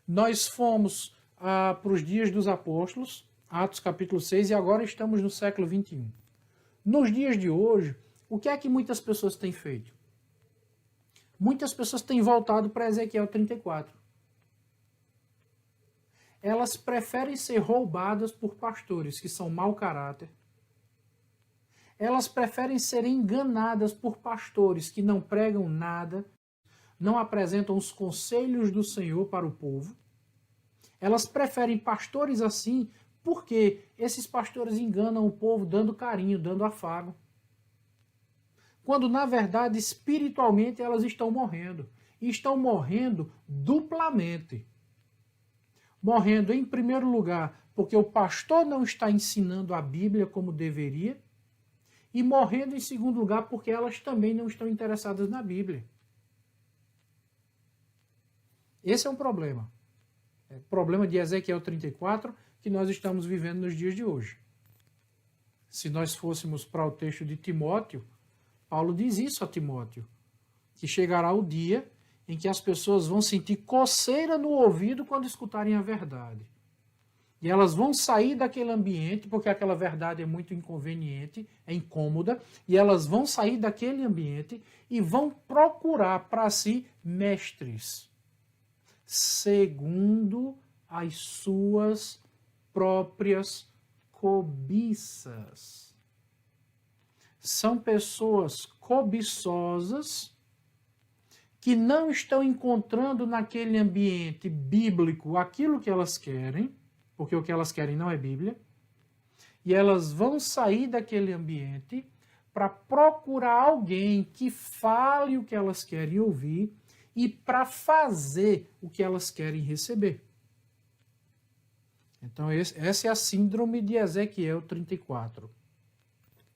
nós fomos para os dias dos apóstolos, Atos capítulo 6, e agora estamos no século 21. Nos dias de hoje, o que é que muitas pessoas têm feito? Muitas pessoas têm voltado para Ezequiel 34. Elas preferem ser roubadas por pastores que são mau caráter. Elas preferem ser enganadas por pastores que não pregam nada, não apresentam os conselhos do Senhor para o povo. Elas preferem pastores assim porque esses pastores enganam o povo dando carinho, dando afago. Quando, na verdade, espiritualmente elas estão morrendo. E estão morrendo duplamente. Morrendo, em primeiro lugar, porque o pastor não está ensinando a Bíblia como deveria. E morrendo, em segundo lugar, porque elas também não estão interessadas na Bíblia. Esse é um problema. É o problema de Ezequiel 34 que nós estamos vivendo nos dias de hoje. Se nós fôssemos para o texto de Timóteo, Paulo diz isso a Timóteo, que chegará o dia em que as pessoas vão sentir coceira no ouvido quando escutarem a verdade. E elas vão sair daquele ambiente, porque aquela verdade é muito inconveniente, é incômoda, e elas vão sair daquele ambiente e vão procurar para si mestres, segundo as suas próprias cobiças. São pessoas cobiçosas que não estão encontrando naquele ambiente bíblico aquilo que elas querem, porque o que elas querem não é Bíblia, e elas vão sair daquele ambiente para procurar alguém que fale o que elas querem ouvir e para fazer o que elas querem receber. Então essa é a síndrome de Ezequiel 34,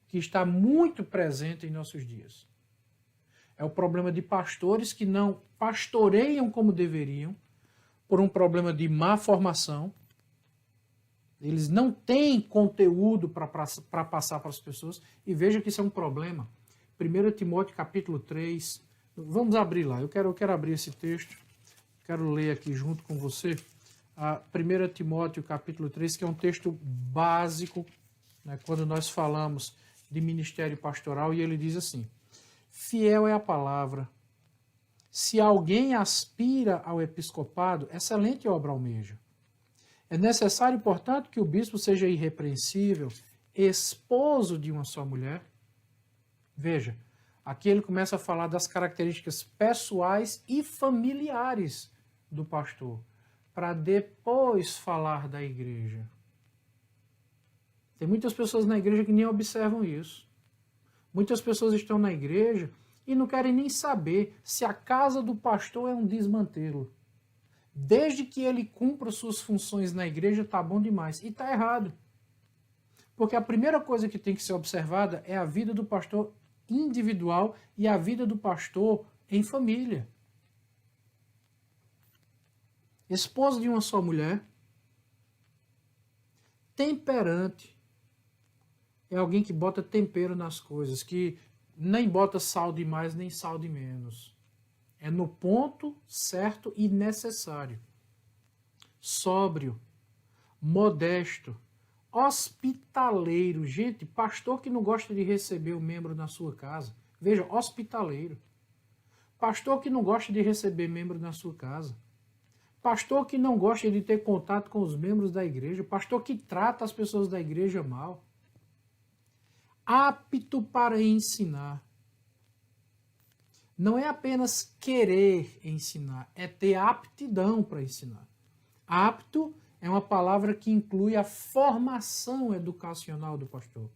que está muito presente em nossos dias. É o problema de pastores que não pastoreiam como deveriam, por um problema de má formação. Eles não têm conteúdo para passar para as pessoas. E veja que isso é um problema. 1 Timóteo capítulo 3. Vamos abrir lá. Eu quero abrir esse texto. Quero ler aqui junto com você. 1 Timóteo capítulo 3, que é um texto básico, né, quando nós falamos de ministério pastoral. E ele diz assim: fiel é a palavra. Se alguém aspira ao episcopado, excelente obra almeja. É necessário, portanto, que o bispo seja irrepreensível, esposo de uma só mulher. Veja, aqui ele começa a falar das características pessoais e familiares do pastor, para depois falar da igreja. Tem muitas pessoas na igreja que nem observam isso. Muitas pessoas estão na igreja e não querem nem saber se a casa do pastor é um desmantelo. Desde que ele cumpra suas funções na igreja, está bom demais. E está errado. Porque a primeira coisa que tem que ser observada é a vida do pastor individual e a vida do pastor em família. Esposo de uma só mulher, temperante, é alguém que bota tempero nas coisas, que nem bota sal de mais nem sal de menos. É no ponto certo e necessário. Sóbrio, modesto, hospitaleiro. Gente, pastor que não gosta de receber o membro na sua casa. Veja, hospitaleiro. Pastor que não gosta de receber membro na sua casa. Pastor que não gosta de ter contato com os membros da igreja. Pastor que trata as pessoas da igreja mal. Apto para ensinar. Não é apenas querer ensinar, é ter aptidão para ensinar. Apto é uma palavra que inclui a formação educacional do pastor,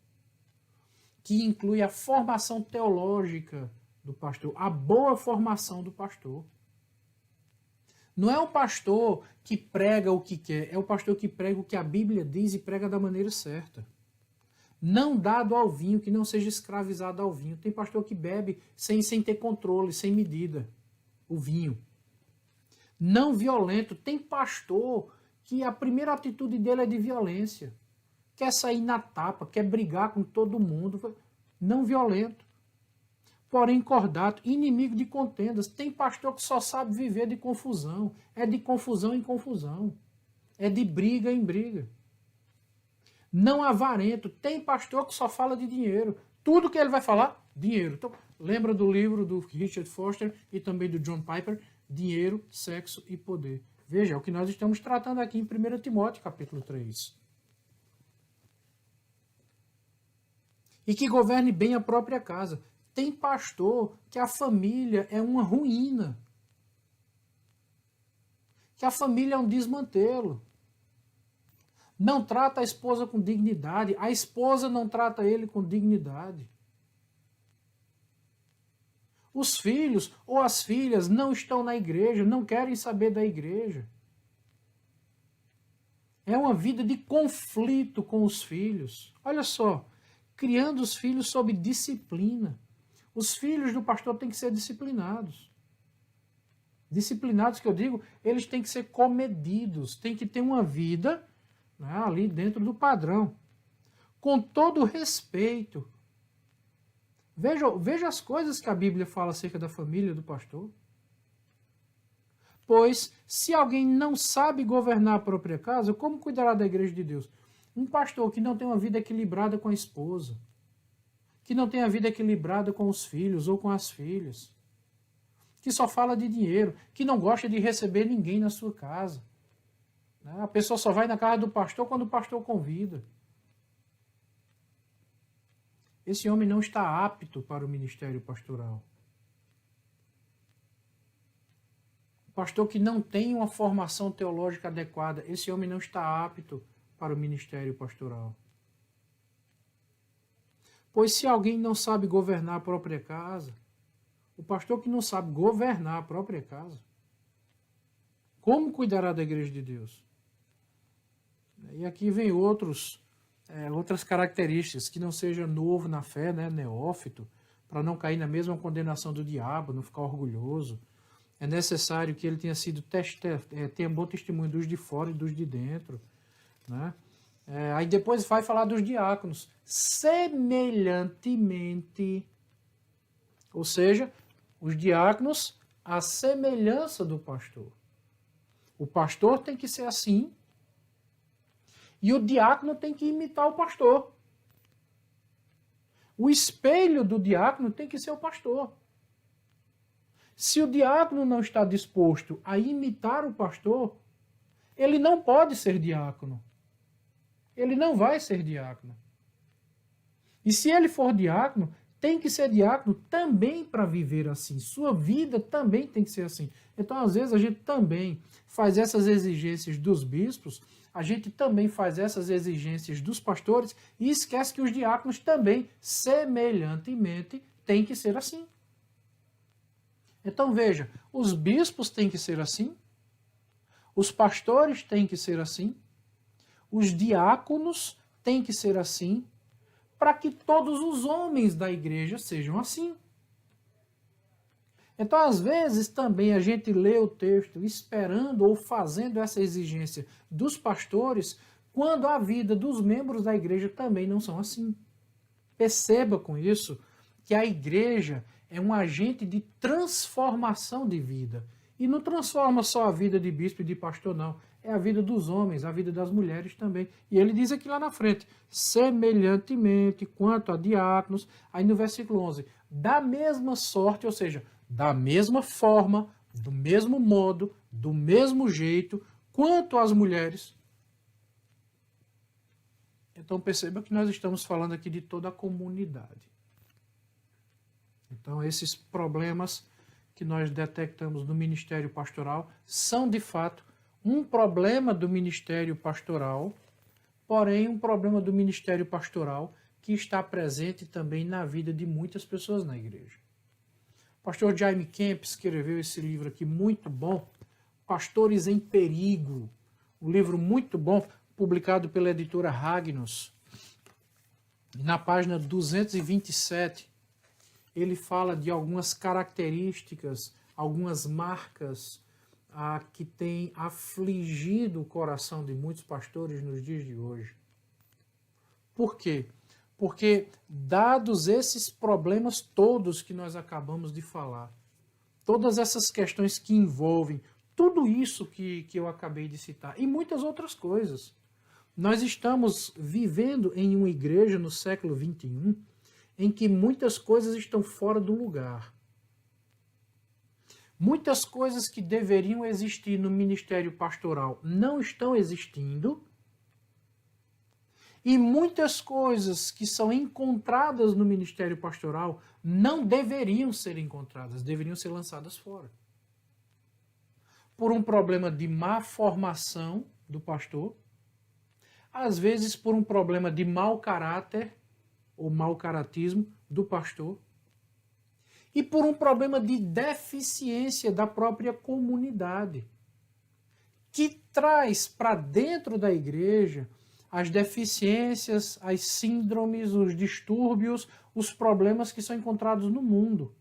que inclui a formação teológica do pastor, a boa formação do pastor. Não é o pastor que prega o que quer, é o pastor que prega o que a Bíblia diz e prega da maneira certa. Não dado ao vinho, que não seja escravizado ao vinho. Tem pastor que bebe sem ter controle, sem medida, o vinho. Não violento. Tem pastor que a primeira atitude dele é de violência. Quer sair na tapa, quer brigar com todo mundo. Não violento. Porém cordato, inimigo de contendas. Tem pastor que só sabe viver de confusão. É de confusão em confusão. É de briga em briga. não avarento. Tem pastor que só fala de dinheiro. Tudo que ele vai falar, dinheiro. Então, lembra do livro do Richard Foster e também do John Piper, Dinheiro, Sexo e Poder. Veja, é o que nós estamos tratando aqui em 1 Timóteo, capítulo 3. E que governe bem a própria casa. Tem pastor que a família é uma ruína. Que a família é um desmantelo. Não trata a esposa com dignidade. A esposa não trata ele com dignidade. Os filhos ou as filhas não estão na igreja, não querem saber da igreja. É uma vida de conflito com os filhos. Olha só, criando os filhos sob disciplina. Os filhos do pastor têm que ser disciplinados. Disciplinados, que eu digo, eles têm que ser comedidos, têm que ter uma vida, né, ali dentro do padrão. Com todo respeito. Veja as coisas que a Bíblia fala acerca da família do pastor. Pois, se alguém não sabe governar a própria casa, como cuidará da igreja de Deus? Um pastor que não tem uma vida equilibrada com a esposa, que não tem a vida equilibrada com os filhos ou com as filhas, que só fala de dinheiro, que não gosta de receber ninguém na sua casa. A pessoa só vai na casa do pastor quando o pastor convida. Esse homem não está apto para o ministério pastoral. O pastor que não tem uma formação teológica adequada, esse homem não está apto para o ministério pastoral. Pois se alguém não sabe governar a própria casa, o pastor que não sabe governar a própria casa, como cuidará da igreja de Deus? E aqui vem outras características, que não seja novo na fé, né, neófito, para não cair na mesma condenação do diabo, não ficar orgulhoso. É necessário que ele tenha sido tenha bom testemunho dos de fora e dos de dentro. Né? Aí depois vai falar dos diáconos. Semelhantemente, ou seja, os diáconos, à semelhança do pastor. O pastor tem que ser assim, e o diácono tem que imitar o pastor. O espelho do diácono tem que ser o pastor. Se o diácono não está disposto a imitar o pastor, ele não pode ser diácono. Ele não vai ser diácono. E se ele for diácono, tem que ser diácono também para viver assim. Sua vida também tem que ser assim. Então, às vezes, a gente também faz essas exigências dos bispos, a gente também faz essas exigências dos pastores e esquece que os diáconos também, semelhantemente, têm que ser assim. Então, veja, os bispos têm que ser assim, os pastores têm que ser assim, os diáconos têm que ser assim, para que todos os homens da igreja sejam assim. Então, às vezes, também a gente lê o texto esperando ou fazendo essa exigência dos pastores, quando a vida dos membros da igreja também não são assim. Perceba com isso que a igreja é um agente de transformação de vida. E não transforma só a vida de bispo e de pastor, não. É a vida dos homens, a vida das mulheres também. E ele diz aqui lá na frente, semelhantemente quanto a diáconos, aí no versículo 11, da mesma sorte, ou seja, da mesma forma, do mesmo modo, do mesmo jeito, quanto às mulheres. Então perceba que nós estamos falando aqui de toda a comunidade. Então esses problemas que nós detectamos no ministério pastoral são de fato um problema do ministério pastoral, porém um problema do ministério pastoral que está presente também na vida de muitas pessoas na igreja. O pastor Jaime Kemp escreveu esse livro aqui muito bom, Pastores em Perigo, um livro muito bom, publicado pela editora Ragnos. Na página 227, ele fala de algumas características, algumas marcas que têm afligido o coração de muitos pastores nos dias de hoje. Por quê? Porque, dados esses problemas todos que nós acabamos de falar, todas essas questões que envolvem tudo isso que eu acabei de citar, e muitas outras coisas, Nós estamos vivendo em uma igreja no século XXI em que muitas coisas estão fora do lugar. Muitas coisas que deveriam existir no ministério pastoral não estão existindo. E muitas coisas que são encontradas no ministério pastoral não deveriam ser encontradas, deveriam ser lançadas fora. Por um problema de má formação do pastor, às vezes por um problema de mau caráter ou mau caratismo do pastor, e por um problema de deficiência da própria comunidade, que traz para dentro da igreja as deficiências, as síndromes, os distúrbios, os problemas que são encontrados no mundo.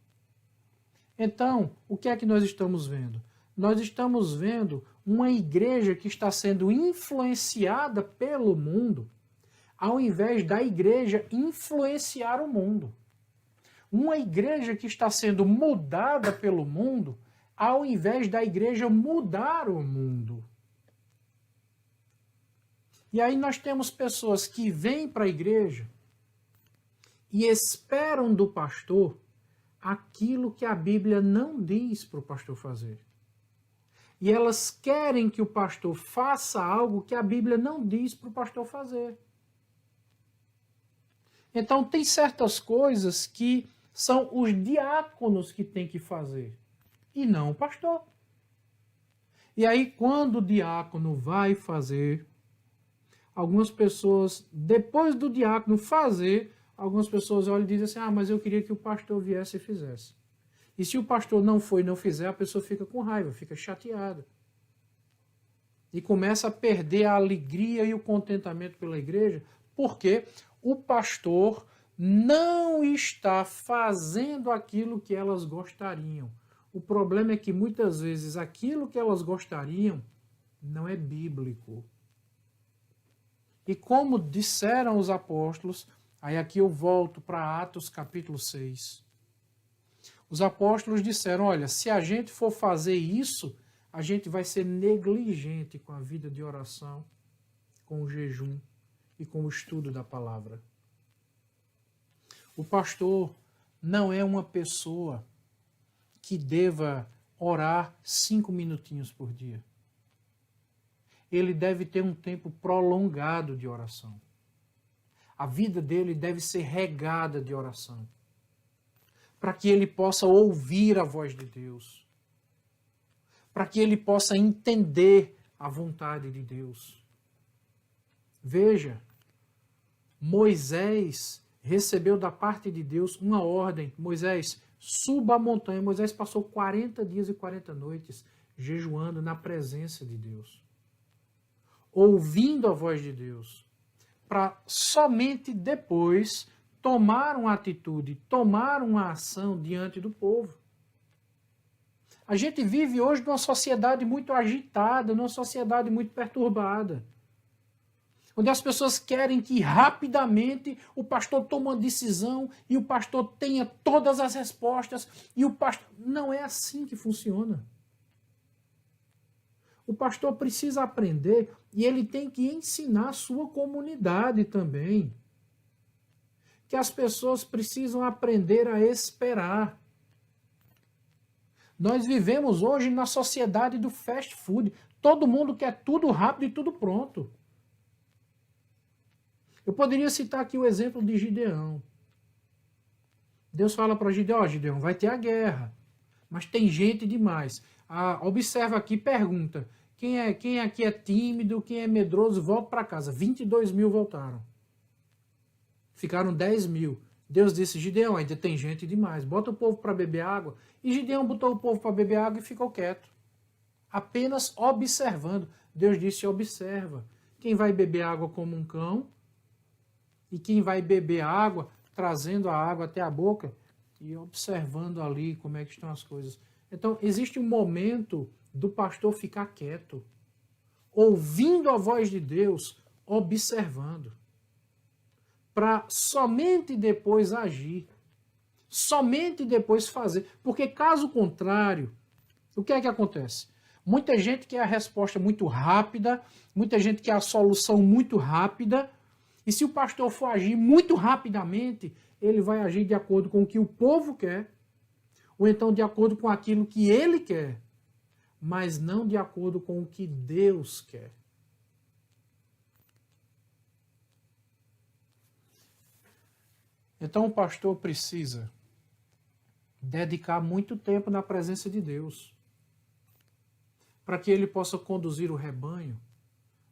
Então, o que é que nós estamos vendo? Nós estamos vendo uma igreja que está sendo influenciada pelo mundo, ao invés da igreja influenciar o mundo. Uma igreja que está sendo mudada pelo mundo, ao invés da igreja mudar o mundo. E aí nós temos pessoas que vêm para a igreja e esperam do pastor aquilo que a Bíblia não diz para o pastor fazer. E elas querem que o pastor faça algo que a Bíblia não diz para o pastor fazer. Então tem certas coisas que são os diáconos que têm que fazer, e não o pastor. E aí quando o diácono vai fazer, algumas pessoas, depois do diácono fazer, algumas pessoas olham e dizem assim, mas eu queria que o pastor viesse e fizesse. E se o pastor não for e não fizer, a pessoa fica com raiva, fica chateada. E começa a perder a alegria e o contentamento pela igreja, porque o pastor não está fazendo aquilo que elas gostariam. O problema é que muitas vezes aquilo que elas gostariam não é bíblico. E como disseram os apóstolos, aí aqui eu volto para Atos capítulo 6. Os apóstolos disseram, olha, se a gente for fazer isso, a gente vai ser negligente com a vida de oração, com o jejum e com o estudo da palavra. O pastor não é uma pessoa que deva orar 5 minutinhos por dia. Ele deve ter um tempo prolongado de oração. A vida dele deve ser regada de oração, para que ele possa ouvir a voz de Deus, para que ele possa entender a vontade de Deus. Veja, Moisés recebeu da parte de Deus uma ordem. Moisés, suba a montanha. Moisés passou 40 dias e 40 noites jejuando na presença de Deus, ouvindo a voz de Deus, para somente depois tomar uma atitude, tomar uma ação diante do povo. A gente vive hoje numa sociedade muito agitada, numa sociedade muito perturbada, onde as pessoas querem que rapidamente o pastor tome uma decisão e o pastor tenha todas as respostas, e o pastor... Não é assim que funciona. O pastor precisa aprender e ele tem que ensinar a sua comunidade também. Que as pessoas precisam aprender a esperar. Nós vivemos hoje na sociedade do fast food. Todo mundo quer tudo rápido e tudo pronto. Eu poderia citar aqui o exemplo de Gideão. Deus fala para Gideão, Gideão, vai ter a guerra, mas tem gente demais. Observa aqui, pergunta, quem aqui é tímido, quem é medroso, volta para casa. 22 mil voltaram. Ficaram 10 mil. Deus disse, Gideão, ainda tem gente demais, bota o povo para beber água. E Gideão botou o povo para beber água e ficou quieto, apenas observando. Deus disse, observa. Quem vai beber água como um cão, e quem vai beber água, trazendo a água até a boca e observando ali como é que estão as coisas. Então, existe um momento do pastor ficar quieto, ouvindo a voz de Deus, observando, para somente depois agir, somente depois fazer. Porque caso contrário, o que é que acontece? Muita gente quer a resposta muito rápida, muita gente quer a solução muito rápida, e se o pastor for agir muito rapidamente, ele vai agir de acordo com o que o povo quer, ou então de acordo com aquilo que ele quer, mas não de acordo com o que Deus quer. Então o pastor precisa dedicar muito tempo na presença de Deus, para que ele possa conduzir o rebanho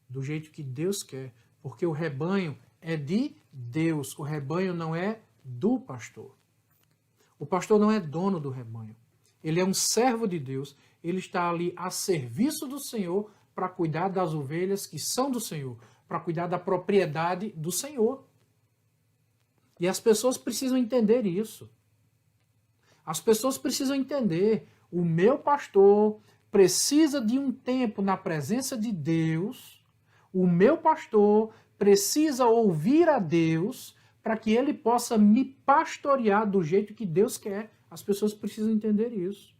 do jeito que Deus quer, porque o rebanho é de Deus, o rebanho não é do pastor. O pastor não é dono do rebanho, ele é um servo de Deus, ele está ali a serviço do Senhor para cuidar das ovelhas que são do Senhor, para cuidar da propriedade do Senhor. E as pessoas precisam entender isso. As pessoas precisam entender, o meu pastor precisa de um tempo na presença de Deus, o meu pastor precisa ouvir a Deus para que ele possa me pastorear do jeito que Deus quer. As pessoas precisam entender isso.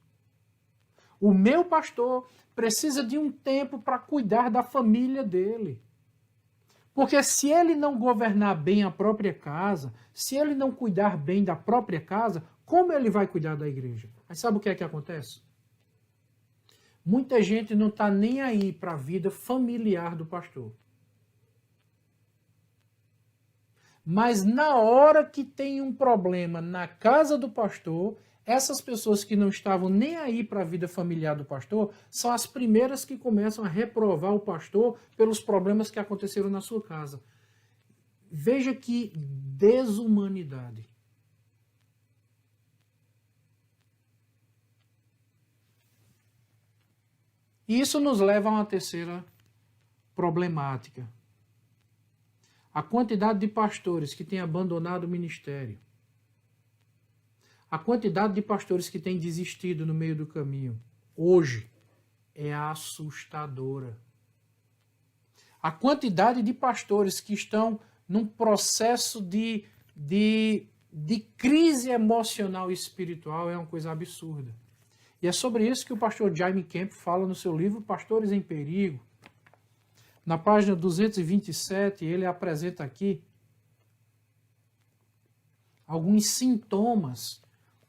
O meu pastor precisa de um tempo para cuidar da família dele. Porque se ele não governar bem a própria casa, se ele não cuidar bem da própria casa, como ele vai cuidar da igreja? Mas sabe o que é que acontece? Muita gente não está nem aí para a vida familiar do pastor. Mas na hora que tem um problema na casa do pastor, essas pessoas que não estavam nem aí para a vida familiar do pastor, são as primeiras que começam a reprovar o pastor pelos problemas que aconteceram na sua casa. Veja que desumanidade. E isso nos leva a uma terceira problemática. A quantidade de pastores que têm abandonado o ministério. A quantidade de pastores que têm desistido no meio do caminho, hoje, é assustadora. A quantidade de pastores que estão num processo de crise emocional e espiritual é uma coisa absurda. E é sobre isso que o pastor Jaime Kemp fala no seu livro Pastores em Perigo. Na página 227, ele apresenta aqui alguns sintomas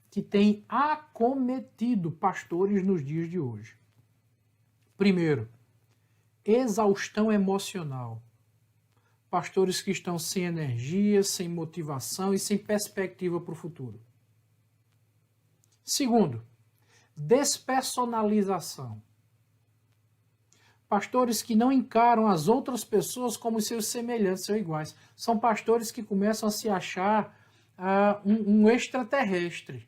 que têm acometido pastores nos dias de hoje. Primeiro, exaustão emocional. Pastores que estão sem energia, sem motivação e sem perspectiva para o futuro. Segundo, despersonalização. Pastores que não encaram as outras pessoas como seus semelhantes ou iguais. São pastores que começam a se achar um extraterrestre.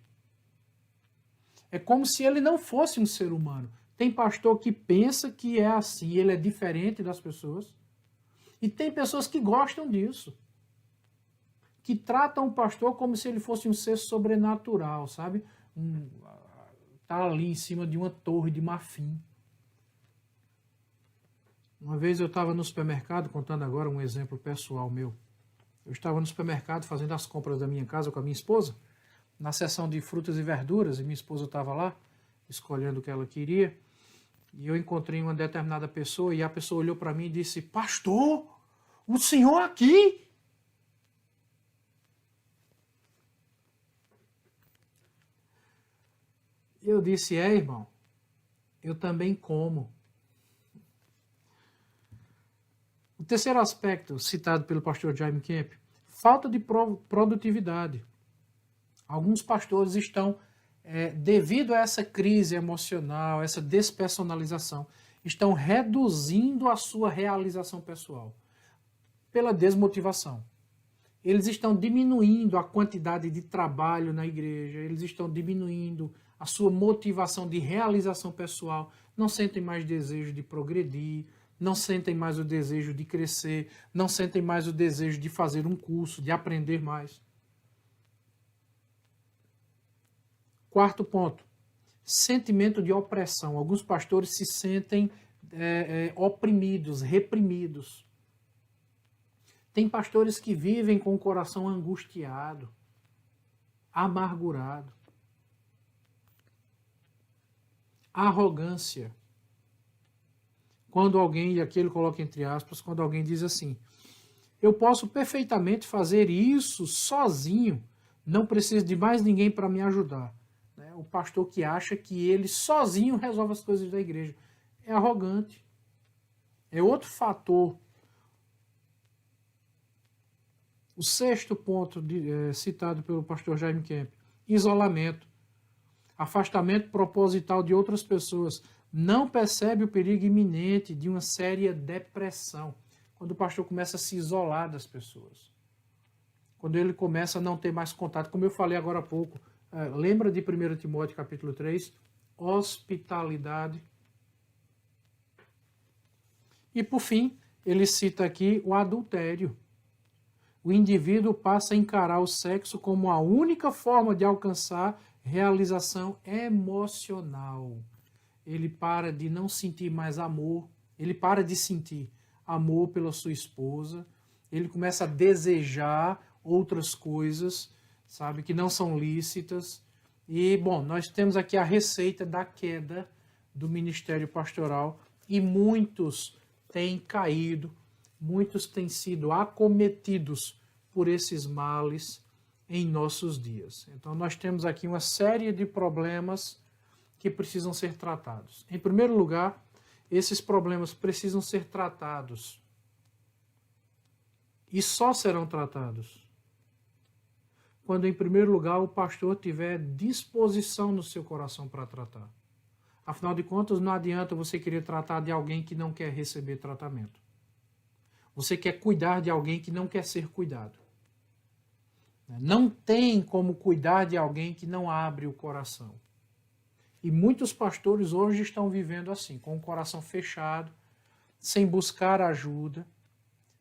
É como se ele não fosse um ser humano. Tem pastor que pensa que é assim, ele é diferente das pessoas. E tem pessoas que gostam disso. Que tratam o pastor como se ele fosse um ser sobrenatural, sabe? Tá ali em cima de uma torre de marfim. Uma vez eu estava no supermercado, contando agora um exemplo pessoal meu. Eu estava no supermercado fazendo as compras da minha casa com a minha esposa, na seção de frutas e verduras, e minha esposa estava lá, escolhendo o que ela queria, e eu encontrei uma determinada pessoa, e a pessoa olhou para mim e disse: "Pastor, o senhor aqui?" Eu disse: "É, irmão, eu também como." O terceiro aspecto citado pelo pastor Jaime Kemp, falta de produtividade. Alguns pastores estão, devido a essa crise emocional, essa despersonalização, estão reduzindo a sua realização pessoal pela desmotivação. Eles estão diminuindo a quantidade de trabalho na igreja, eles estão diminuindo a sua motivação de realização pessoal, não sentem mais desejo de progredir, não sentem mais o desejo de crescer, não sentem mais o desejo de fazer um curso, de aprender mais. Quarto ponto, sentimento de opressão. Alguns pastores se sentem oprimidos, reprimidos. Tem pastores que vivem com o coração angustiado, amargurado. Arrogância. quando alguém, e aqui ele coloca entre aspas, quando alguém diz assim: eu posso perfeitamente fazer isso sozinho, não preciso de mais ninguém para me ajudar. O pastor que acha que ele sozinho resolve as coisas da igreja é arrogante. É outro fator. O sexto ponto citado pelo pastor Jaime Kemp: isolamento, afastamento proposital de outras pessoas. Não percebe o perigo iminente de uma séria depressão. Quando o pastor começa a se isolar das pessoas. Quando ele começa a não ter mais contato. Como eu falei agora há pouco, lembra de 1 Timóteo capítulo 3? Hospitalidade. E por fim, ele cita aqui o adultério. O indivíduo passa a encarar o sexo como a única forma de alcançar realização emocional. Ele para de não sentir mais amor, ele para de sentir amor pela sua esposa, ele começa a desejar outras coisas, sabe, que não são lícitas. E, bom, nós temos aqui a receita da queda do ministério pastoral e muitos têm caído, muitos têm sido acometidos por esses males em nossos dias. Então nós temos aqui uma série de problemas que precisam ser tratados. Em primeiro lugar, esses problemas precisam ser tratados e só serão tratados quando, em primeiro lugar, o pastor tiver disposição no seu coração para tratar. Afinal de contas, não adianta você querer tratar de alguém que não quer receber tratamento. Você quer cuidar de alguém que não quer ser cuidado. Não tem como cuidar de alguém que não abre o coração. E muitos pastores hoje estão vivendo assim, com o coração fechado, sem buscar ajuda,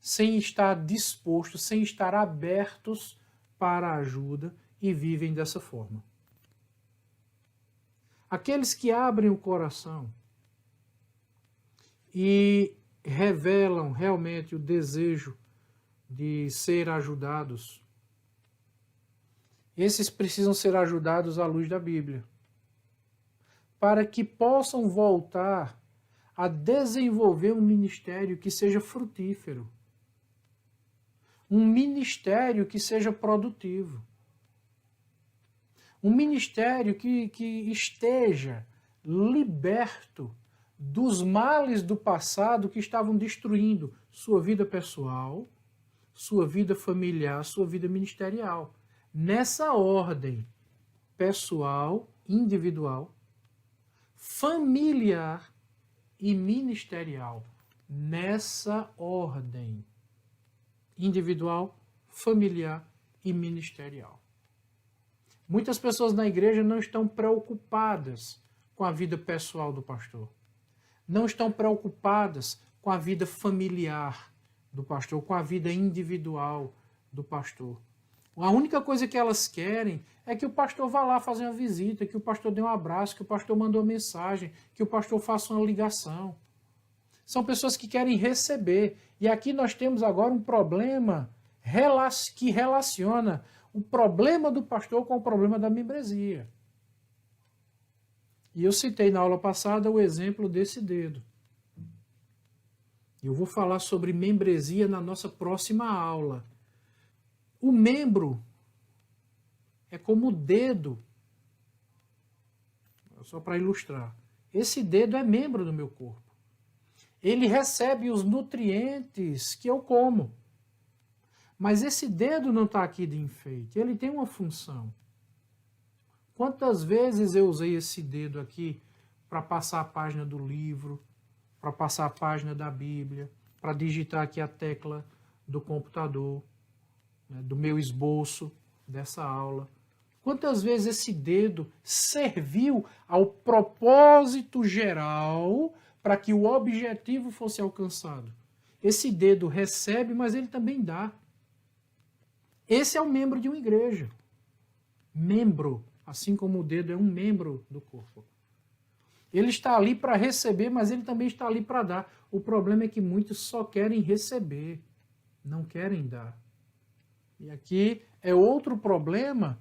sem estar dispostos, sem estar abertos para a ajuda e vivem dessa forma. Aqueles que abrem o coração e revelam realmente o desejo de ser ajudados, esses precisam ser ajudados à luz da Bíblia, para que possam voltar a desenvolver um ministério que seja frutífero, um ministério que seja produtivo, um ministério que esteja liberto dos males do passado que estavam destruindo sua vida pessoal, sua vida familiar, sua vida ministerial. Nessa ordem, pessoal, individual, familiar e ministerial. Nessa ordem, individual, familiar e ministerial. Muitas pessoas na igreja não estão preocupadas com a vida pessoal do pastor. Não estão preocupadas com a vida familiar do pastor, com a vida individual do pastor. A única coisa que elas querem é que o pastor vá lá fazer uma visita, que o pastor dê um abraço, que o pastor mande uma mensagem, que o pastor faça uma ligação. São pessoas que querem receber. E aqui nós temos agora um problema que relaciona o problema do pastor com o problema da membresia. E eu citei na aula passada o exemplo desse dedo. Eu vou falar sobre membresia na nossa próxima aula. O membro é como o dedo. Só para ilustrar. Esse dedo é membro do meu corpo. Ele recebe os nutrientes que eu como. Mas esse dedo não está aqui de enfeite. Ele tem uma função. Quantas vezes eu usei esse dedo aqui para passar a página do livro, para passar a página da Bíblia, para digitar aqui a tecla do computador, do meu esboço dessa aula. Quantas vezes esse dedo serviu ao propósito geral para que o objetivo fosse alcançado? Esse dedo recebe, mas ele também dá. Esse é o membro de uma igreja. Membro, assim como o dedo é um membro do corpo. Ele está ali para receber, mas ele também está ali para dar. O problema é que muitos só querem receber, não querem dar. E aqui é outro problema,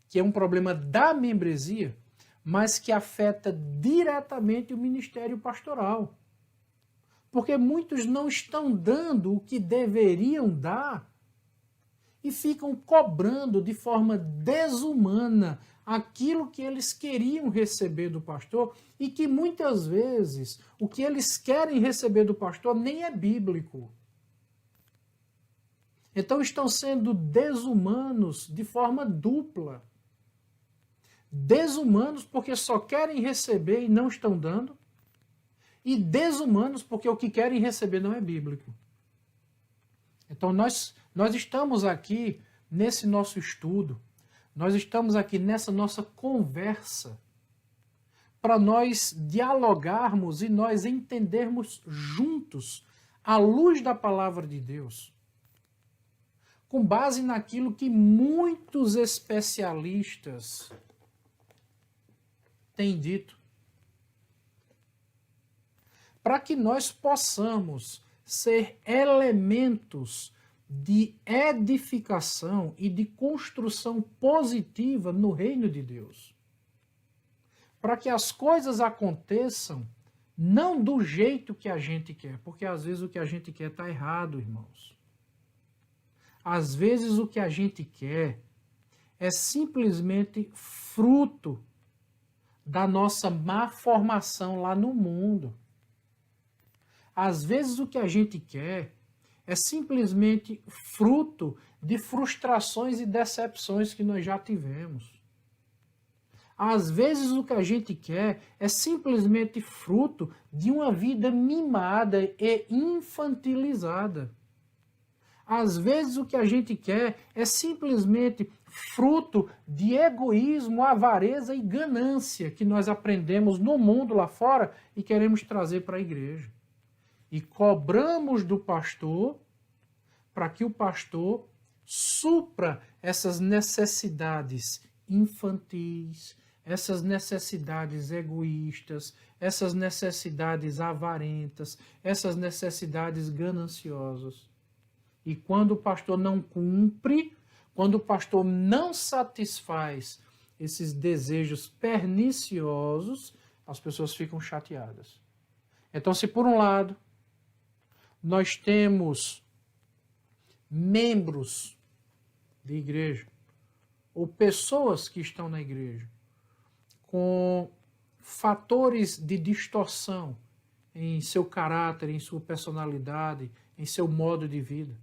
que é um problema da membresia, mas que afeta diretamente o ministério pastoral. Porque muitos não estão dando o que deveriam dar e ficam cobrando de forma desumana aquilo que eles queriam receber do pastor e que muitas vezes o que eles querem receber do pastor nem é bíblico. Então estão sendo desumanos de forma dupla. Desumanos porque só querem receber e não estão dando, e desumanos porque o que querem receber não é bíblico. Então nós estamos aqui nesse nosso estudo, nós estamos aqui nessa nossa conversa para nós dialogarmos e nós entendermos juntos, à luz da palavra de Deus, com base naquilo que muitos especialistas têm dito, para que nós possamos ser elementos de edificação e de construção positiva no reino de Deus. Para que as coisas aconteçam não do jeito que a gente quer, porque às vezes o que a gente quer está errado, irmãos. Às vezes o que a gente quer é simplesmente fruto da nossa má formação lá no mundo. Às vezes o que a gente quer é simplesmente fruto de frustrações e decepções que nós já tivemos. Às vezes o que a gente quer é simplesmente fruto de uma vida mimada e infantilizada. Às vezes o que a gente quer é simplesmente fruto de egoísmo, avareza e ganância que nós aprendemos no mundo lá fora e queremos trazer para a igreja. E cobramos do pastor para que o pastor supra essas necessidades infantis, essas necessidades egoístas, essas necessidades avarentas, essas necessidades gananciosas. E quando o pastor não cumpre, quando o pastor não satisfaz esses desejos perniciosos, as pessoas ficam chateadas. Então, se por um lado nós temos membros de igreja, ou pessoas que estão na igreja, com fatores de distorção em seu caráter, em sua personalidade, em seu modo de vida,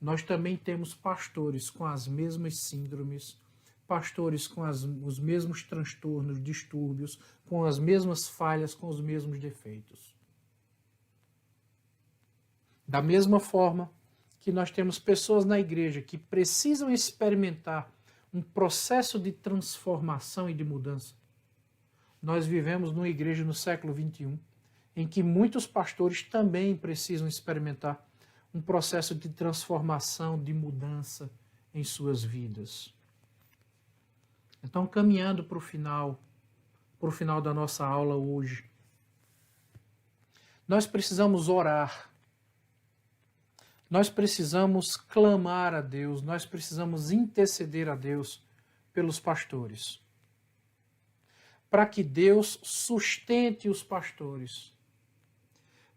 nós também temos pastores com as mesmas síndromes, pastores com os mesmos transtornos, distúrbios, com as mesmas falhas, com os mesmos defeitos. Da mesma forma que nós temos pessoas na igreja que precisam experimentar um processo de transformação e de mudança, nós vivemos numa igreja no século XXI, em que muitos pastores também precisam experimentar um processo de transformação, de mudança em suas vidas. Então, caminhando para o final da nossa aula hoje, nós precisamos orar. Nós precisamos clamar a Deus, nós precisamos interceder a Deus pelos pastores. Para que Deus sustente os pastores.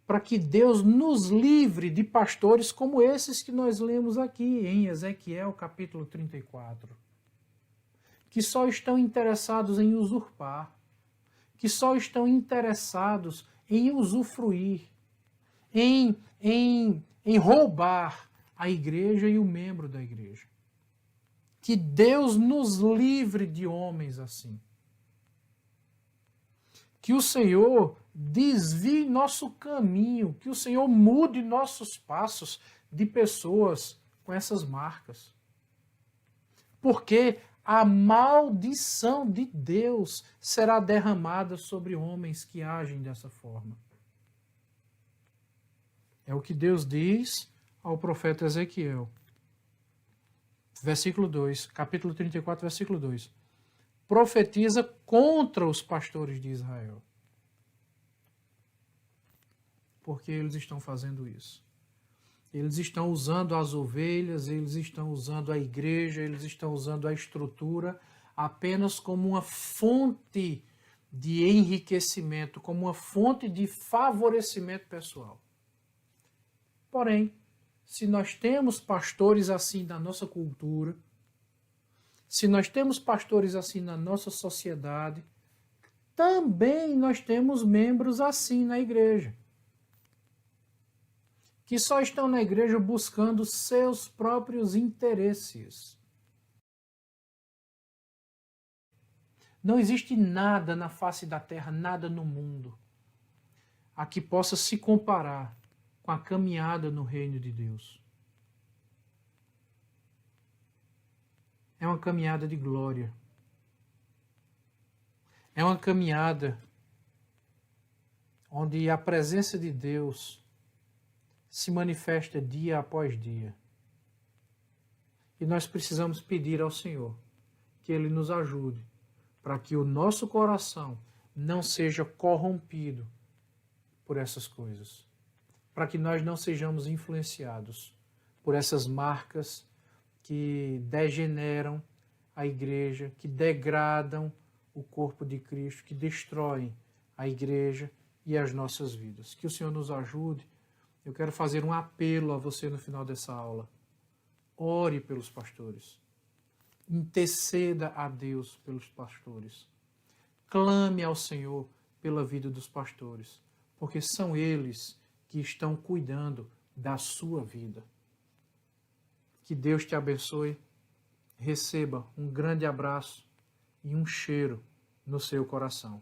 Para que Deus nos livre de pastores como esses que nós lemos aqui em Ezequiel capítulo 34. Que só estão interessados em usurpar. Que só estão interessados em usufruir. Em roubar a igreja e o membro da igreja. Que Deus nos livre de homens assim. Que o Senhor desvie nosso caminho, que o Senhor mude nossos passos de pessoas com essas marcas. Porque a maldição de Deus será derramada sobre homens que agem dessa forma. É o que Deus diz ao profeta Ezequiel. Versículo 2, capítulo 34, versículo 2. Profetiza contra os pastores de Israel. Porque eles estão fazendo isso. Eles estão usando as ovelhas, eles estão usando a igreja, eles estão usando a estrutura apenas como uma fonte de enriquecimento, como uma fonte de favorecimento pessoal. Porém, se nós temos pastores assim na nossa cultura, se nós temos pastores assim na nossa sociedade, também nós temos membros assim na igreja, que só estão na igreja buscando seus próprios interesses. Não existe nada na face da terra, nada no mundo, a que possa se comparar com a caminhada no reino de Deus. É uma caminhada de glória. É uma caminhada onde a presença de Deus se manifesta dia após dia. E nós precisamos pedir ao Senhor que Ele nos ajude para que o nosso coração não seja corrompido por essas coisas, para que nós não sejamos influenciados por essas marcas que degeneram a igreja, que degradam o corpo de Cristo, que destroem a igreja e as nossas vidas. Que o Senhor nos ajude. Eu quero fazer um apelo a você no final dessa aula. Ore pelos pastores. Interceda a Deus pelos pastores. Clame ao Senhor pela vida dos pastores, porque são eles que estão cuidando da sua vida. Que Deus te abençoe. Receba um grande abraço e um cheiro no seu coração.